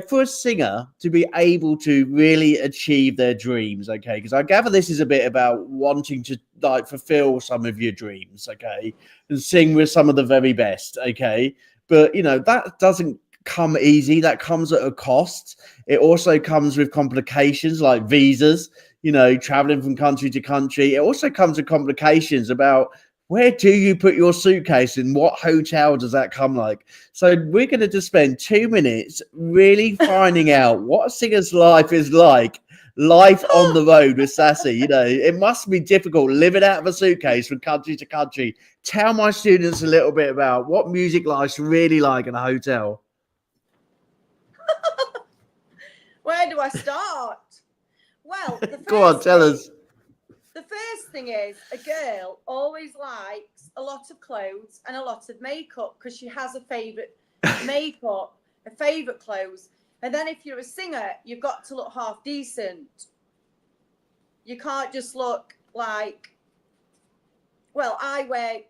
For a singer to be able to really achieve their dreams, okay, because I gather this is a bit about wanting to fulfill some of your dreams, okay, and sing with some of the very best, okay, but that doesn't come easy. That comes at a cost. It also comes with complications like visas, traveling from country to country. It also comes with complications about where do you put your suitcase and what hotel does that come like? So we're going to just spend 2 minutes really finding out what a singer's life is like. Life on the road with Sassy. It must be difficult living out of a suitcase from country to country. Tell my students a little bit about what music life's really like in a hotel.
Where do I start? Well,
go on, tell us.
The first thing is a girl always likes a lot of clothes and a lot of makeup because she has a favourite makeup, a favourite clothes. And then if you're a singer, you've got to look half decent. You can't just look like, well, I wear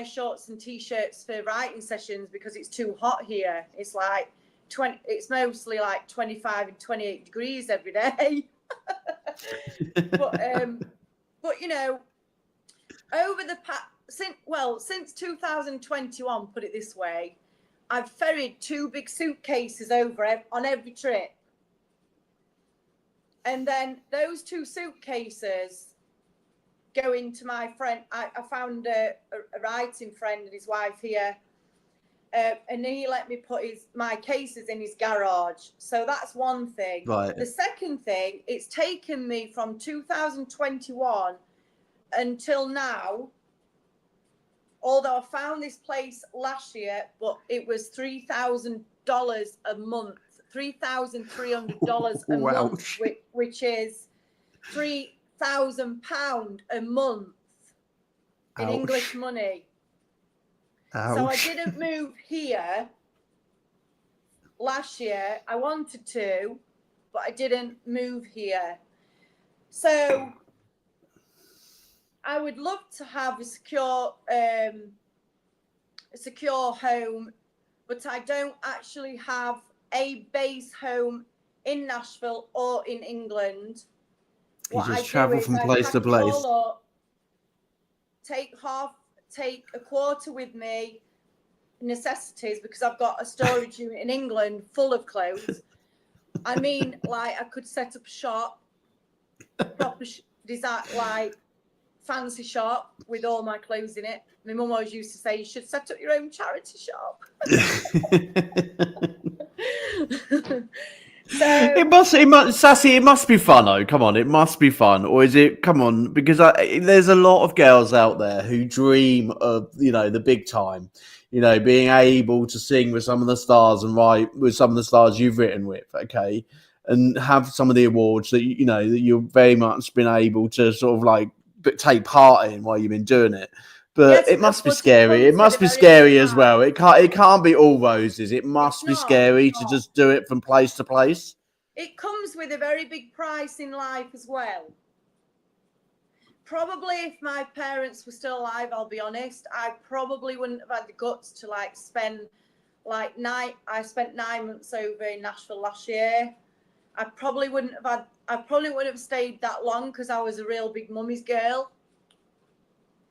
shorts and t-shirts for writing sessions because it's too hot here. It's it's mostly 25 and 28 degrees every day. But over the since 2021, put it this way, I've ferried 2 big suitcases over on every trip. And then those 2 suitcases go into my friend. I found a writing friend and his wife here. And he let me put my cases in his garage. So that's one thing.
Right.
The second thing, it's taken me from 2021 until now, although I found this place last year, but it was $3,000 a month, $3,300 a month, which is £3,000 a month in English money.
Ouch.
So I didn't move here last year. I wanted to, but I didn't move here. So I would love to have a secure home, but I don't actually have a base home in Nashville or in England.
You just travel from place to place.
Take a quarter with me, necessities, because I've got a storage unit in England full of clothes. I mean, like, I could set up a shop, proper design, like fancy shop with all my clothes in it. My mum always used to say, you should set up your own charity shop. So
it must, Sassy, it must be fun, though. Come on, it must be fun. Or is it, come on, because there's a lot of girls out there who dream of, the big time, being able to sing with some of the stars and write with some of the stars you've written with, okay, and have some of the awards that, that you've very much been able to sort of like take part in while you've been doing it. But
yes,
it must be scary. It must be scary as well. It can't be all roses. It must be scary to just do it from place to place.
It comes with a very big price in life as well. Probably if my parents were still alive, I'll be honest, I probably wouldn't have had the guts to spend I spent 9 months over in Nashville last year. I probably wouldn't have stayed that long because I was a real big mummy's girl.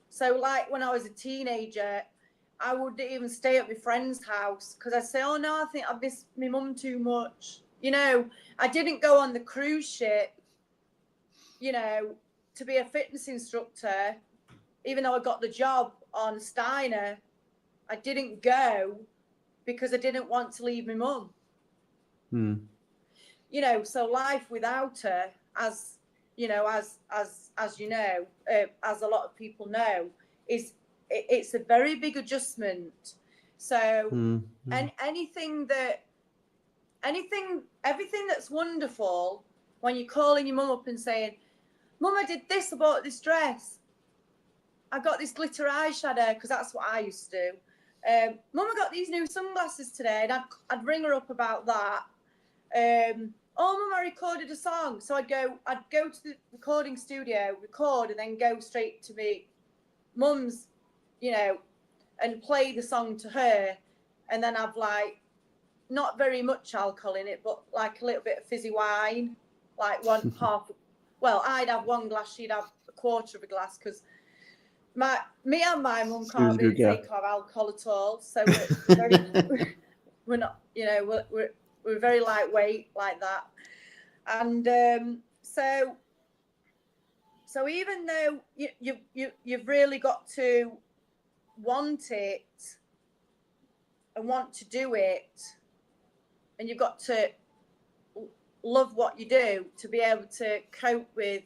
So when I was a teenager, I wouldn't even stay at my friend's house because I'd say, oh no, I think I miss my mum too much. I didn't go on the cruise ship, to be a fitness instructor, even though I got the job on Steiner. I didn't go because I didn't want to leave my mum. So life without her, as a lot of people know, it's a very big adjustment. So and everything that's wonderful when you're calling your mum up and saying, Mum, I did this, I bought this dress, I got this glitter eyeshadow, because that's what I used to do. Mum, I got these new sunglasses today, and I'd ring her up about that. Oh, Mum, I recorded a song. So I'd go to the recording studio, record, and then go straight to me mum's, and play the song to her. And then I've not very much alcohol in it, but a little bit of fizzy wine, I'd have one glass, she'd have a quarter of a glass, because me and my mum can't really take our alcohol at all. So we're not, we're very lightweight like that. And so even though you've really got to want it and want to do it, and you've got to love what you do to be able to cope with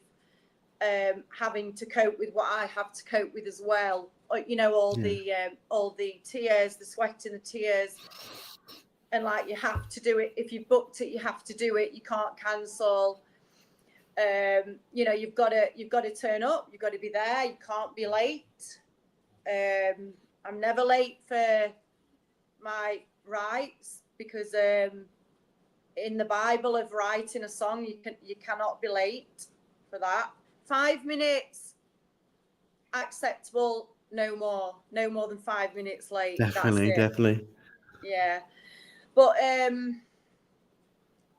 having to cope with what I have to cope with as well. All the tears, the sweat and the tears. And you have to do it. If you've booked it, you have to do it. You can't cancel. You've got to turn up. You've got to be there. You can't be late. I'm never late for my writes because in the Bible of writing a song, you cannot be late for that. 5 minutes acceptable. No more than 5 minutes late.
Definitely.
Yeah. But,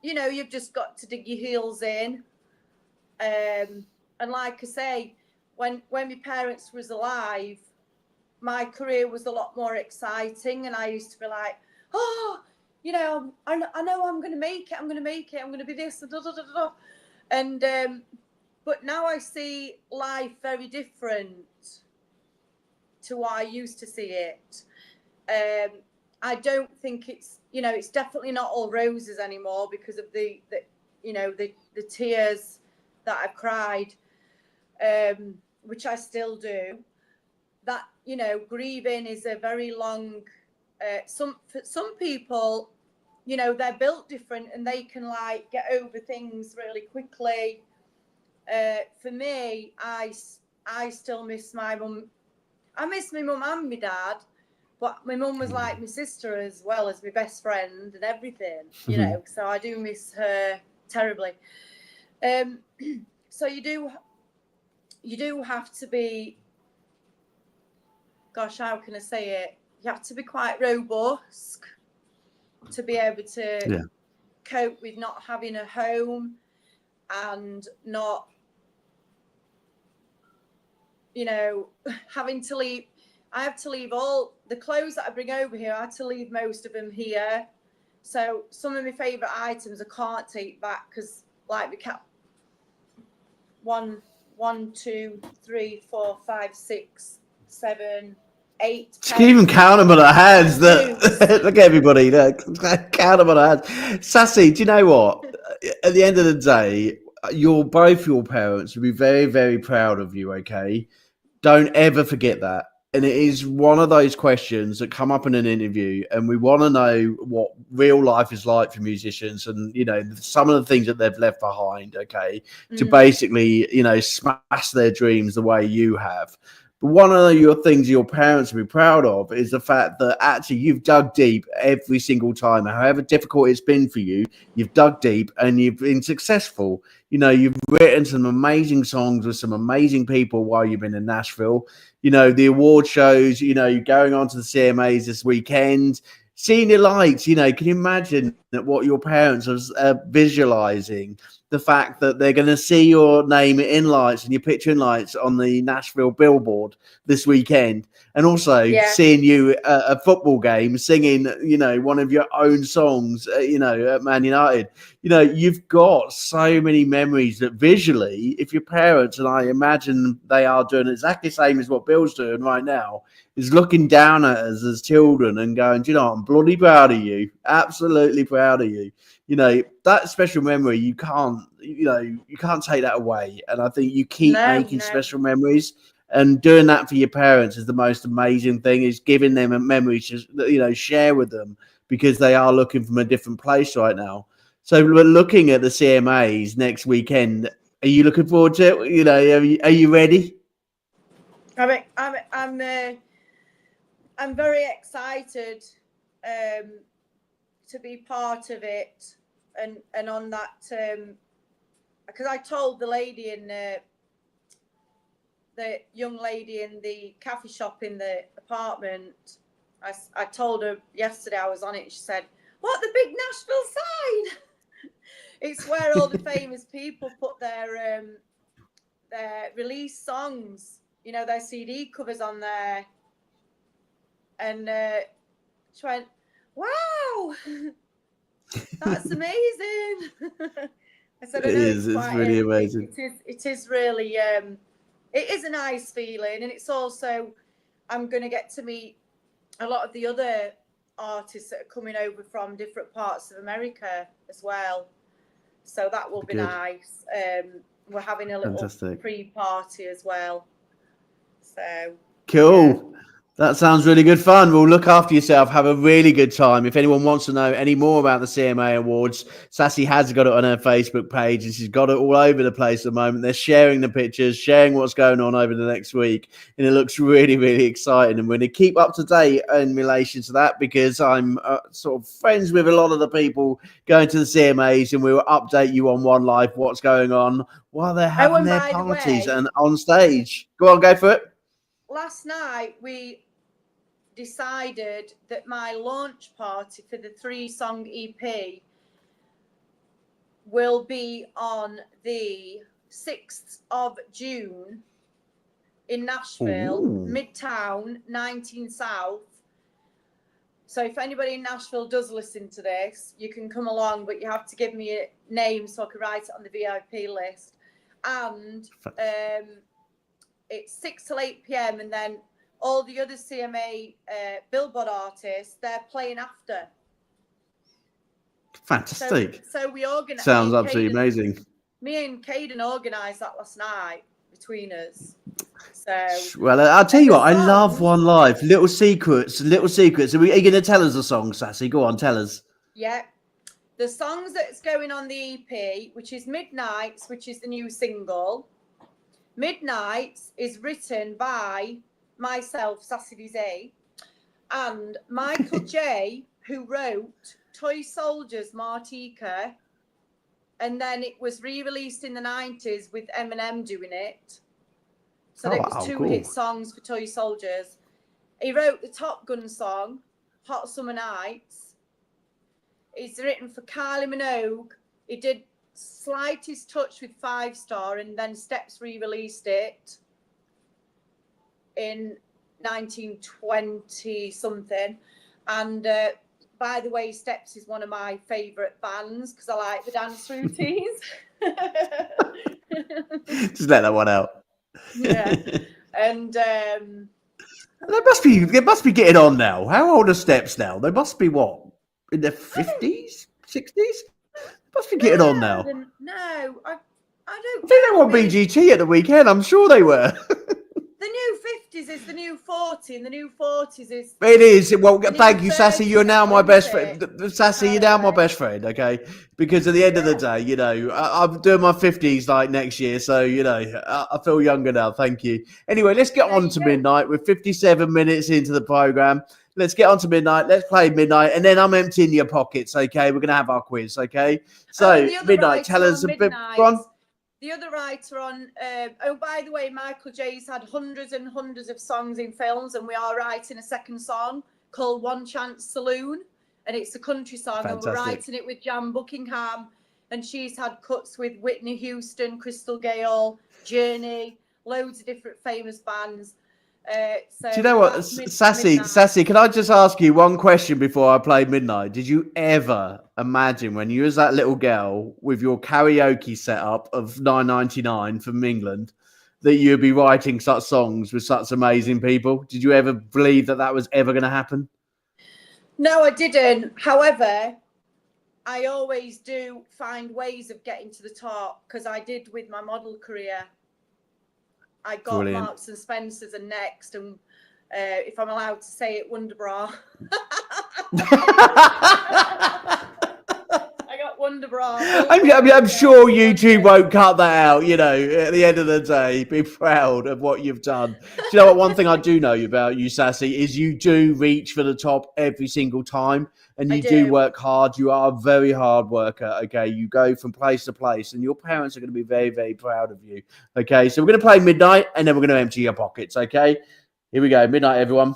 you've just got to dig your heels in. And like I say, when my parents was alive, my career was a lot more exciting. And I used to be like, oh, you know, I know I'm going to make it. I'm going to make it. I'm going to be this. And but now I see life very different to what I used to see it. I don't think it's, you know, it's definitely not all roses anymore because of the you know, the tears that I've cried, which I still do. That, you know, grieving is a very long, for some people, you know, they're built different and they can like get over things really quickly. For me, I still miss my mum. I miss my mum and my dad, but my mum was like my sister as well as my best friend and everything, you know, so I do miss her terribly. So you do have to be, gosh, how can I say it? You have to be quite robust to be able to cope with not having a home and not, you know, having to leave. I have to leave all the clothes that I bring over here. I have to leave most of them here. So some of my favourite items I can't take back because, like, we can't. 1, 2, 3, 4, 5, 6, 7, 8.
You can even count them on our hands. Look at everybody. Look, count them on our hands. Sassy, do you know what? At the end of the day, both your parents will be very, very proud of you. Okay, don't ever forget that. And it is one of those questions that come up in an interview, and we want to know what real life is like for musicians, and you know some of the things that they've left behind. Okay, to basically, you know, smash their dreams the way you have. But one of your things your parents will be proud of is the fact that actually you've dug deep every single time, however difficult it's been for you. You've dug deep and you've been successful. You know, you've written some amazing songs with some amazing people while you've been in Nashville. You know, the award shows, you know, you're going on to the CMAs this weekend, seeing your lights, you know, can you imagine that what your parents are visualizing? The fact that they're going to see your name in lights and your picture in lights on the Nashville billboard this weekend. And also seeing you at a football game singing, you know, one of your own songs, you know, at Man United. You know, you've got so many memories that visually, if your parents, and I imagine they are doing exactly the same as what Bill's doing right now, is looking down at us as children and going, do you know, I'm bloody proud of you. Absolutely proud of you. You know, that special memory, you can't take that away. And I think you keep making special memories. And doing that for your parents is the most amazing thing, is giving them a memory to, you know, share with them, because they are looking from a different place right now. So we're looking at the CMAs next weekend. Are you looking forward to it? You know, are you ready?
I'm very excited to be part of it, and on that, because I told the lady in the young lady in the cafe shop in the apartment, I told her yesterday I was on it. She said, "What, the big Nashville sign?" It's where all the famous people put their release songs, you know, their CD covers on there. And she went, "Wow, that's amazing." I said,
It is. It's really amazing.
It is really, it is a nice feeling. And it's also, I'm going to get to meet a lot of the other artists that are coming over from different parts of America as well. So that will be nice. We're having a little pre-party as well. So
cool. Yeah. That sounds really good fun. Well, look after yourself. Have a really good time. If anyone wants to know any more about the CMA Awards, Sassy has got it on her Facebook page, and she's got it all over the place at the moment. They're sharing the pictures, sharing what's going on over the next week, and it looks really, really exciting. And we're going to keep up to date in relation to that, because I'm sort of friends with a lot of the people going to the CMAs, and we will update you on One Life, what's going on while they're having their parties and on stage. Go on, go for it.
Last night, we decided that my launch party for the 3-song EP will be on the 6th of June in Nashville, Midtown, 19 South. So if anybody in Nashville does listen to this, you can come along, but you have to give me a name so I can write it on the VIP list. And it's 6 till 8 p.m. and then all the other CMA Billboard artists, they're playing after.
Fantastic.
So we organised.
Sounds absolutely amazing.
Me and Caden organised that last night between us. So
well, I'll tell you what, I love One Life. Little secrets. Are you going to tell us a song, Sassy? Go on, tell us.
Yeah. The songs that's going on the EP, which is Midnights, which is the new single. Midnights is written by myself, Sassy VeZay, and Michael J, who wrote Toy Soldiers Martika, and then it was re-released in the 90s with Eminem doing it. So there was 2 hit songs for Toy Soldiers. He wrote the Top Gun song, Hot Summer Nights. He's written for Kylie Minogue. He did Slightest Touch with 5 Star, and then Steps re-released it in 1920 something. And by the way, Steps is one of my favourite bands because I like the dance routines.
Just let that one out.
Yeah. And
they must be getting on now. How old are Steps now? They must be what? In their 50s? 60s? Must be getting on now.
No, I don't.
I think they won BGT at the weekend. I'm sure they were.
The new 50s is the new 40, and the new 40s is.
It is. Well, thank you, Sassy. You're now my best friend. Sassy, you're now my best friend, okay? Because at the end of the day, you know, I'm doing my 50s like next year, so, you know, I feel younger now. Thank you. Anyway, let's get on to Midnight. We're 57 minutes into the program. Let's get on to Midnight. Let's play Midnight, and then I'm emptying your pockets, okay? We're going to have our quiz, okay? So, Midnight, tell us a bit. Go on.
The other writer on, oh, by the way, Michael J's had hundreds and hundreds of songs in films, and we are writing a second song called One Chance Saloon, and it's a country song. Fantastic. And we're writing it with Jan Buckingham, and she's had cuts with Whitney Houston, Crystal Gale, Journey, loads of different famous bands. So
do you know what, Sassy, can I just ask you one question before I play Midnight? Did you ever imagine when you was that little girl with your karaoke setup of $9.99 from England that you'd be writing such songs with such amazing people? Did you ever believe that was ever going to happen?
No, I didn't. However, I always do find ways of getting to the top, because I did with my model career. I got Brilliant. Marks and Spencer's and Next, and if I'm allowed to say it, Wonderbra. I got Wonderbra.
I'm sure YouTube won't cut that out. You know, at the end of the day, be proud of what you've done. Do you know what? One thing I do know about you, Sassy, is you do reach for the top every single time, and you do work hard. You are a very hard worker. Okay, you go from place to place, and your parents are going to be very, very proud of you. Okay, so we're going to play Midnight, and then we're going to empty your pockets. Okay, here we go. Midnight, everyone.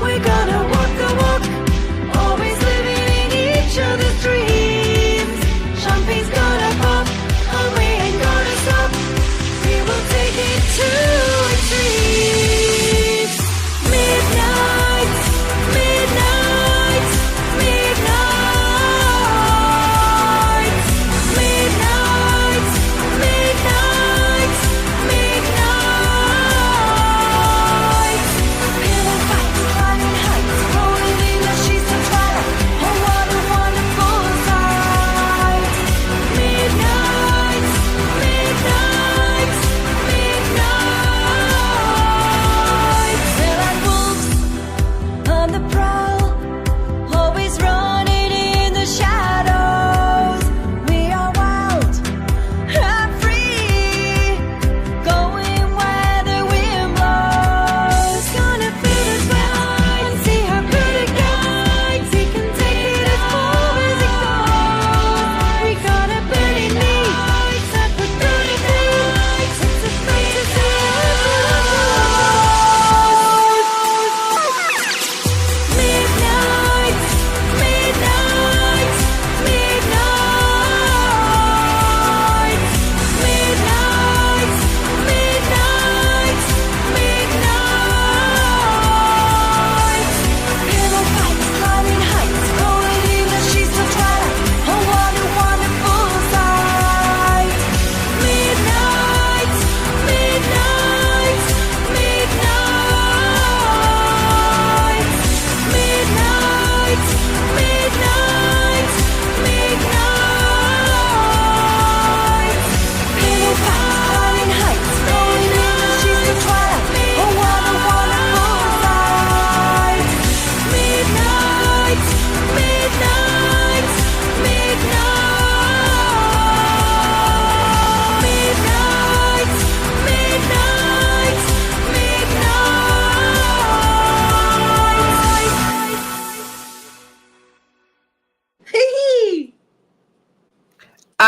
We're gonna walk the walk, always living in each other's dreams.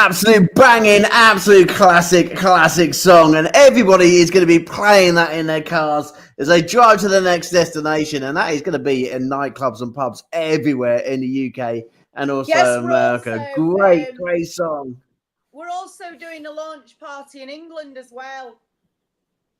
absolute banging, absolute classic song, and everybody is going to be playing that in their cars as they drive to the next destination, and that is going to be in nightclubs and pubs everywhere in the UK and also America. Great song.
We're also doing a launch party in England as well.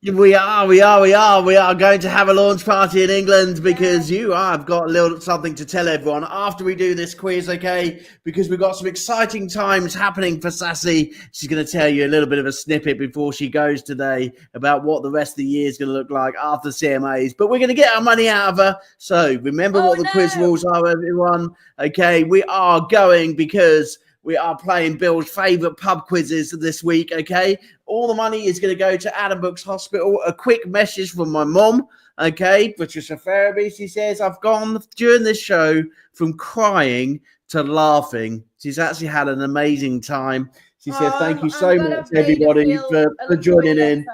We are going to have a launch party in England because I've got a little something to tell everyone after we do this quiz, okay? Because we've got some exciting times happening for Sassy. She's going to tell you a little bit of a snippet before she goes today about what the rest of the year is going to look like after CMAs. But we're going to get our money out of her. So remember what the quiz rules are, everyone. Okay, we are going because we are playing Bill's favourite pub quizzes this week, okay? All the money is going to go to Addenbrookes Hospital. A quick message from my mum, okay, which is a therapy. She says, I've gone during this show from crying to laughing. She's actually had an amazing time. She says, thank you so much, everybody, for joining in.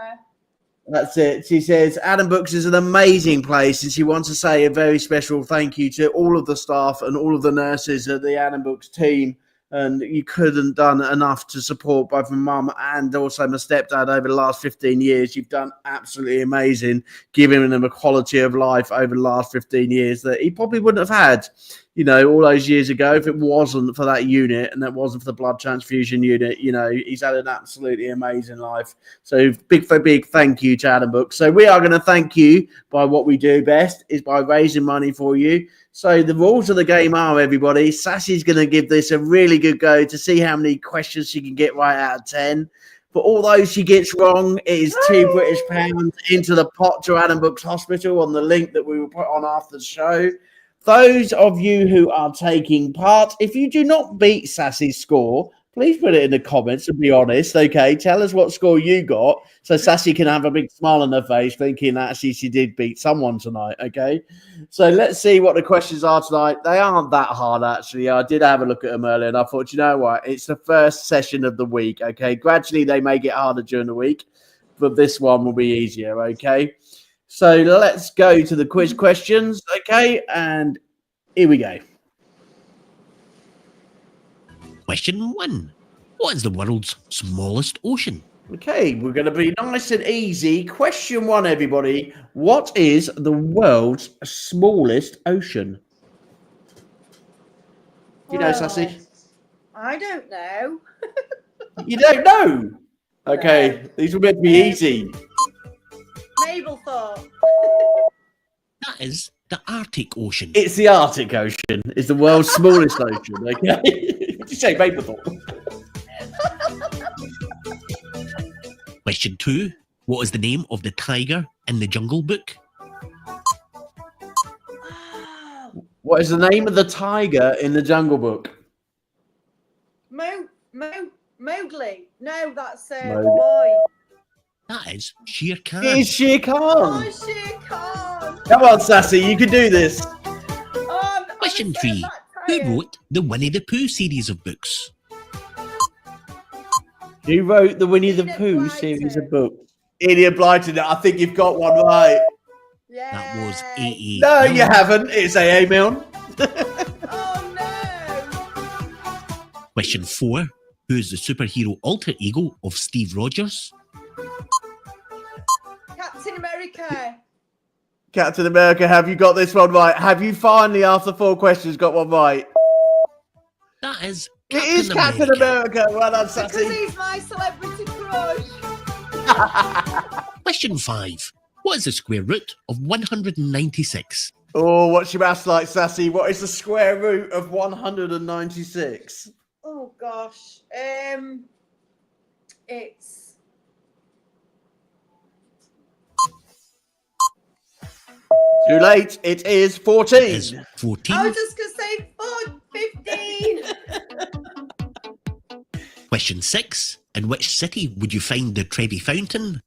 That's it. She says, Addenbrookes is an amazing place, and she wants to say a very special thank you to all of the staff and all of the nurses at the Addenbrookes team. And you couldn't done enough to support both my mum and also my stepdad over the last 15 years. You've done absolutely amazing, giving him a quality of life over the last 15 years that he probably wouldn't have had, all those years ago if it wasn't for that unit and that wasn't for the blood transfusion unit. He's had an absolutely amazing life. So big thank you to Addenbrookes. So we are going to thank you by what we do best is by raising money for you. So the rules of the game are, everybody, Sassy's going to give this a really good go to see how many questions she can get right out of 10. But although she gets wrong, it is £2 into the pot to Addenbrookes Hospital on the link that we will put on after the show. Those of you who are taking part, if you do not beat Sassy's score, please put it in the comments and be honest, okay? Tell us what score you got so Sassy can have a big smile on her face thinking actually she did beat someone tonight, okay? So let's see what the questions are tonight. They aren't that hard, actually. I did have a look at them earlier and I thought, you know what? It's the first session of the week, okay? Gradually, they may get harder during the week, but this one will be easier, okay? So let's go to the quiz questions, okay? And here we go.
Question 1. What is the world's smallest ocean?
Okay, we're going to be nice and easy. Question 1, everybody. What is the world's smallest ocean? You know, Sassy?
I don't know.
You don't know? Okay, no. These will meant to be easy.
Mabel thought.
That is the Arctic Ocean.
It's the Arctic Ocean. It's the world's smallest ocean, okay? What did you say, Mabel thought?
Question 2. What is the name of the tiger in the Jungle Book?
What is the name of the tiger in the Jungle Book?
Mowgli. No, that's a
Mowgli.
boy.
That is Shere Khan.
It's Shere Khan.
Oh, Shere Khan.
Come on, Sassy, you can do this.
Question 3. Who wrote the Winnie the Pooh series of books?
Who wrote the Winnie the Pooh series of books? Ian Blyton. I think you've got one right.
Yeah.
That was A.A.
No, you haven't. It's A.A. Milne.
Oh, no.
Question 4. Who is the superhero alter ego of Steve Rogers?
Captain America.
Captain America, have you got this one right? Have you finally, after 4 questions, got one right?
That is
Captain America. Well done, Sassy.
Because he's my celebrity crush.
Question 5. What is the square root of 196?
Oh, what's your maths like, Sassy? What is the square root of 196?
Oh, gosh. It's...
Too late. It is 14.
It is 14.
I was just going to say 15.
Question 6. In which city would you find the Trevi Fountain?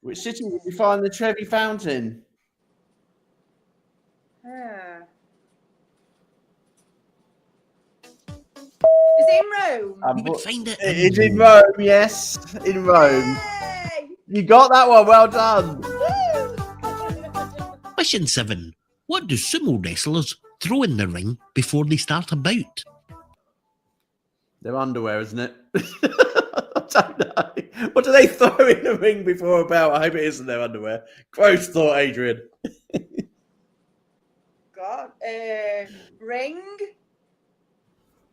Which city would you find the Trevi Fountain?
Is it in Rome?
You would find it
It's in Rome, yes. In Rome.
Yay!
You got that one. Well done.
Question 7. What do sumo wrestlers throw in the ring before they start a bout?
Their underwear, isn't it? I don't know. What do they throw in the ring before a belt? I hope it isn't their underwear. Gross thought, Adrian.
God. Ring.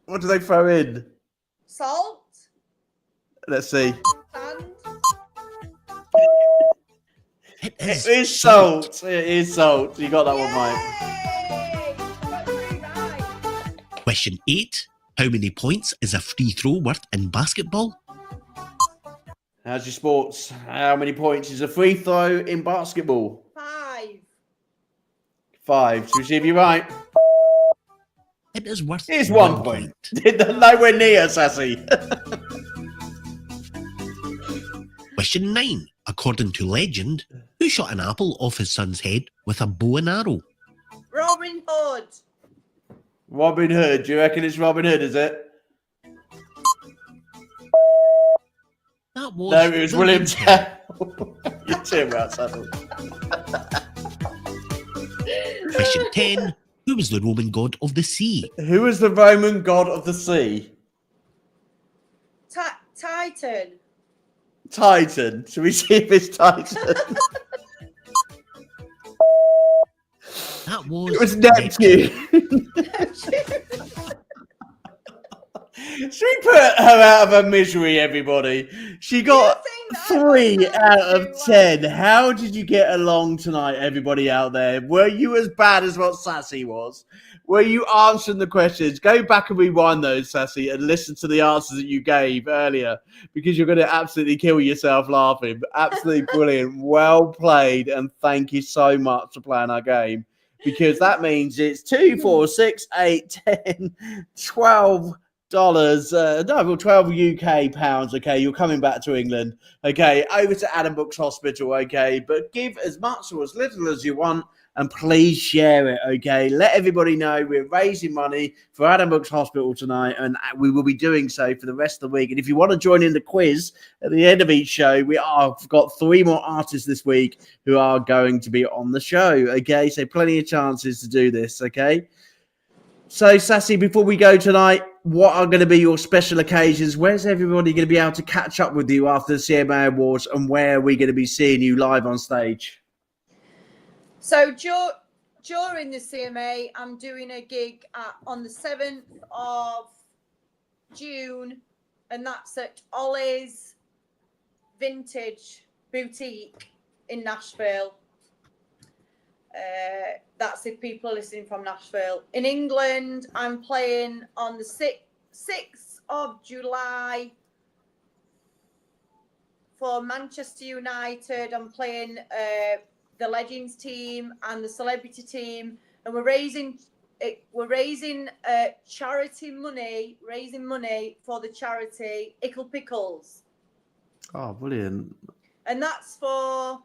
What do they throw in?
Salt.
Let's see.
Sand.
It
It is salt. It is salt. You got that one, mate.
Yay! Got 3 right.
Question 8. How many points is a free throw worth in basketball?
How's your sports? How many points is a free throw in basketball?
5.
5. So we see if you're right.
It is worth
Here's 1 point. Nowhere near, Sassy.
Question 9. According to legend, who shot an apple off his son's head with a bow and arrow?
Robin Hood.
Robin Hood. Do you reckon it's Robin Hood, is it?
That was
No, it was William Tell. You're too right, Sassy.
Question 10. Who was the Roman god of the sea?
Who was the Roman god of the sea?
Titan.
Titan. Should we see if it's Titan?
That was...
It was Neptune. Should we put her out of her misery, everybody? She got 3 out of 10. How did you get along tonight, everybody out there? Were you as bad as what Sassy was? Were you answering the questions? Go back and rewind those, Sassy, and listen to the answers that you gave earlier, because you're going to absolutely kill yourself laughing. Absolutely brilliant. Well played, and thank you so much for playing our game, because that means it's 2, 4, 6, 8, 10, $12. 12 UK pounds. Okay, you're coming back to England. Okay, over to Addenbrookes Hospital. Okay, but give as much or as little as you want, and please share it. Okay, let everybody know we're raising money for Addenbrookes Hospital tonight, and we will be doing so for the rest of the week. And if you want to join in the quiz at the end of each show, we've got 3 more artists this week who are going to be on the show. Okay, so plenty of chances to do this. Okay. So, Sassy, before we go tonight, what are going to be your special occasions? Where's everybody going to be able to catch up with you after the CMA Awards, and where are we going to be seeing you live on stage?
So, during the CMA, I'm doing a gig on the 7th of June, and that's at Ollie's Vintage Boutique in Nashville. That's if people are listening from Nashville. In England, I'm playing on the 6th of July for Manchester United. I'm playing the Legends team and the Celebrity team, and we're raising charity money, raising money for the charity Ickle Pickles.
Oh, brilliant!
And that's for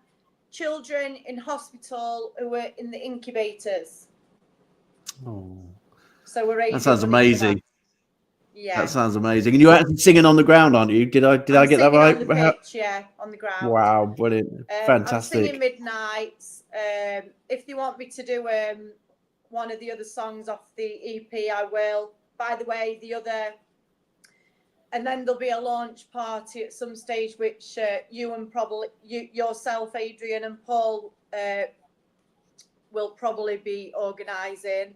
children in hospital who are in the incubators.
Oh,
so we're raising.
That sounds amazing.
Yeah,
that sounds amazing. And you're actually singing on the ground, aren't you? Did I get that right?
On the pitch, yeah, on the ground.
Wow, brilliant, fantastic.
I'm singing Midnights. If they want me to do one of the other songs off the EP, I will. By the way, and then there'll be a launch party at some stage, which yourself, Adrian, and Paul will probably be organising.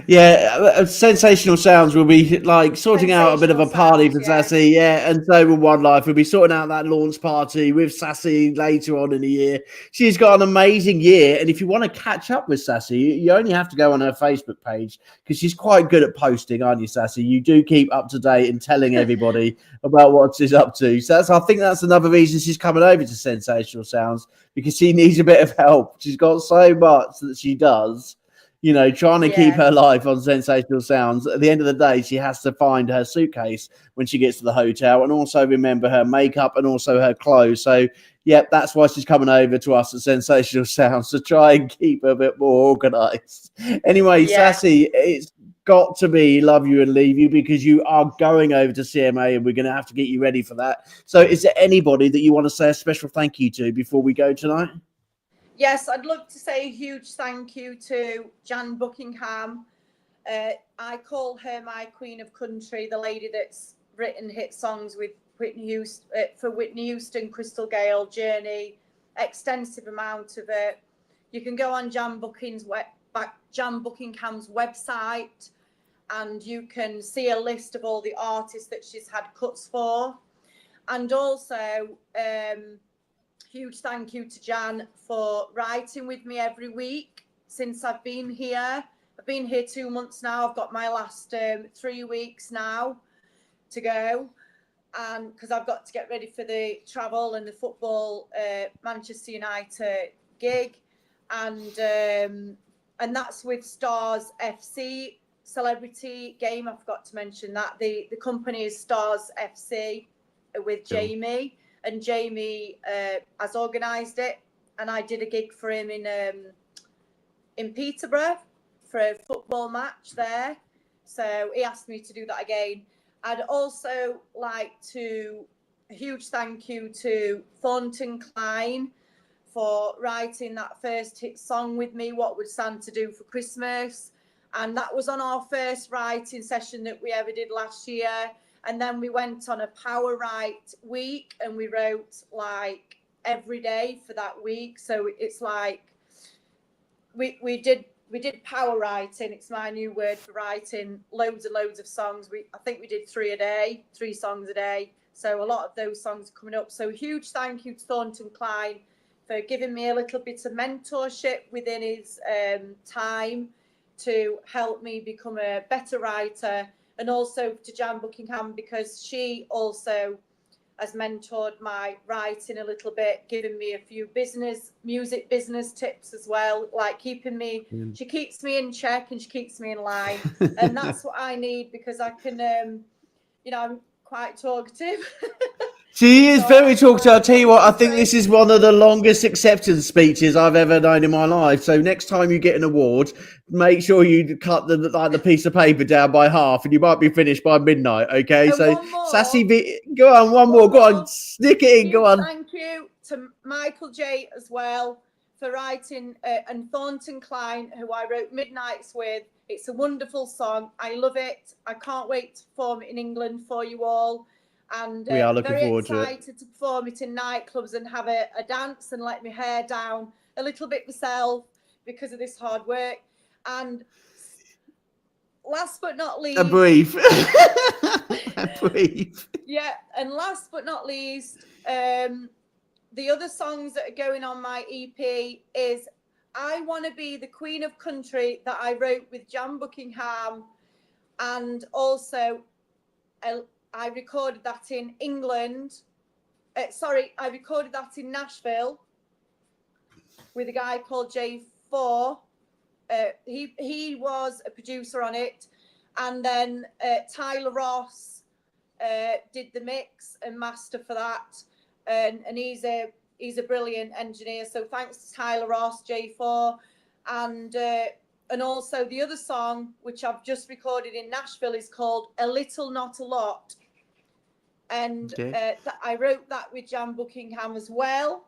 Yeah, Sensational Sounds will be like sorting out a bit of a party for Sassy, yeah, and so will One Life. We'll be sorting out that launch party with Sassy later on in the year. She's got an amazing year, and if you want to catch up with Sassy, you only have to go on her Facebook page, because she's quite good at posting, aren't you, Sassy? You do keep up to date and telling everybody about what she's up to. So I think that's another reason she's coming over to Sensational Sounds, because she needs a bit of help. She's got so much that she does. You know, trying to keep her life on Sensational Sounds. At the end of the day, she has to find her suitcase when she gets to the hotel, and also remember her makeup and also her clothes. So, that's why she's coming over to us at Sensational Sounds, to try and keep her a bit more organised. Anyway, Sassy, it's got to be Love You and Leave You, because you are going over to CMA, and we're going to have to get you ready for that. So is there anybody that you want to say a special thank you to before we go tonight?
Yes, I'd love to say a huge thank you to Jan Buckingham. I call her my queen of country, the lady that's written hit songs with Whitney Houston, for Whitney Houston, Crystal Gale, Journey, extensive amount of it. You can go on Jan Buckingham's website and you can see a list of all the artists that she's had cuts for. And also, huge thank you to Jan for writing with me every week since I've been here. I've been here 2 months now. I've got my last 3 weeks now to go, and because I've got to get ready for the travel and the football Manchester United gig, and that's with Stars FC celebrity game. I forgot to mention that the company is Stars FC with Jamie, and Jamie has organised it, and I did a gig for him in Peterborough for a football match there. So he asked me to do that again. I'd also like to, a huge thank you to Thornton Klein for writing that first hit song with me, What Would Santa Do for Christmas? And that was on our first writing session that we ever did last year. And then we went on a power write week and we wrote like every day for that week. So it's like we did power writing. It's my new word for writing loads and loads of songs. I think we did 3 songs a day. So a lot of those songs are coming up. So huge thank you to Thornton Klein for giving me a little bit of mentorship within his time to help me become a better writer. And also to Jan Buckingham, because she also has mentored my writing a little bit, giving me a few music business tips as well, like keeping me, she keeps me in check and she keeps me in line. And that's what I need, because I can, I'm quite talkative.
She is very talkative. I'll tell you what, I think this is one of the longest acceptance speeches I've ever known in my life. So next time you get an award, make sure you cut the piece of paper down by half, and you might be finished by midnight. Okay,
and
so Sassy V, go on, one more, go on, stick it in, go on.
Thank you to Michael J as well for writing, and Thornton Klein, who I wrote Midnights with. It's a wonderful song. I love it. I can't wait to perform it in England for you all. And
we are looking
very
forward
excited to perform it in nightclubs and have a dance and let my hair down a little bit myself because of this hard work. And last but not least,
a brief. A brief.
Yeah, and last but not least, the other songs that are going on my EP is I Want to Be the Queen of Country, that I wrote with Jan Buckingham, and also I recorded that in England. I recorded that in Nashville with a guy called J4. He was a producer on it. And then Tyler Ross did the mix and master for that. And he's a brilliant engineer. So thanks to Tyler Ross, J4. And also the other song, which I've just recorded in Nashville, is called A Little Not a Lot. And I wrote that with Jan Buckingham as well.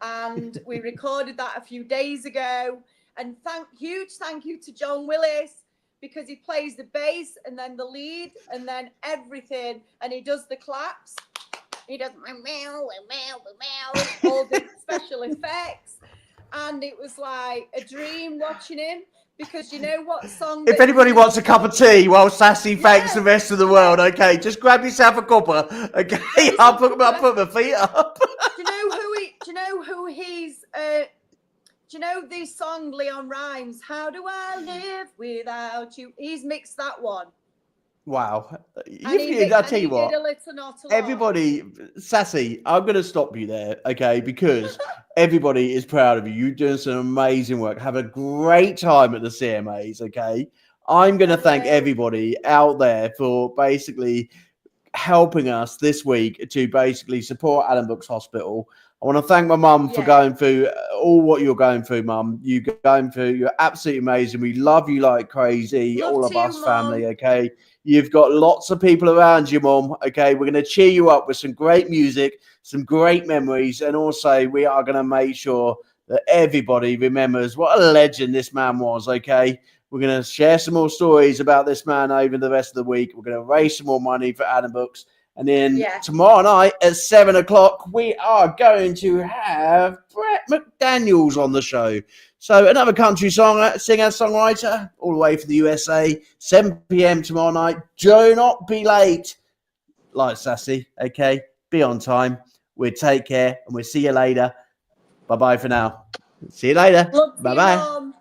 And we recorded that a few days ago. And huge thank you to John Willis, because he plays the bass and then the lead and then everything. And he does the claps. He does all the special effects. And it was like a dream watching him. Because you know what song...
If anybody wants a cup of tea while Sassy thanks the rest of the world, okay, just grab yourself a cuppa, okay? I'll put my feet up.
Do you know the song Leon Rimes, How Do I Live Without You? He's mixed that one.
Wow.
I'll tell you what,
everybody, Sassy, I'm going to stop you there, okay, because everybody is proud of you. You're doing some amazing work. Have a great time at the CMAs, okay? I'm going to thank everybody out there for basically helping us this week to basically support Addenbrookes Hospital. I want to thank my mum for going through all what you're going through, mum. You're absolutely amazing. We love you like crazy, all of us, family, okay? You've got lots of people around you, Mum. Okay, we're going to cheer you up with some great music, some great memories, and also we are going to make sure that everybody remembers what a legend this man was. Okay, We're going to share some more stories about this man over the rest of the week. We're going to raise some more money for Addenbrookes. And then tomorrow night at 7 o'clock, we are going to have Brett McDaniels on the show. So another country singer-songwriter all the way from the USA. 7 p.m. tomorrow night. Do not be late. Like Sassy, okay? Be on time. We'll take care and we'll see you later. Bye-bye for now. See you later. Bye-bye.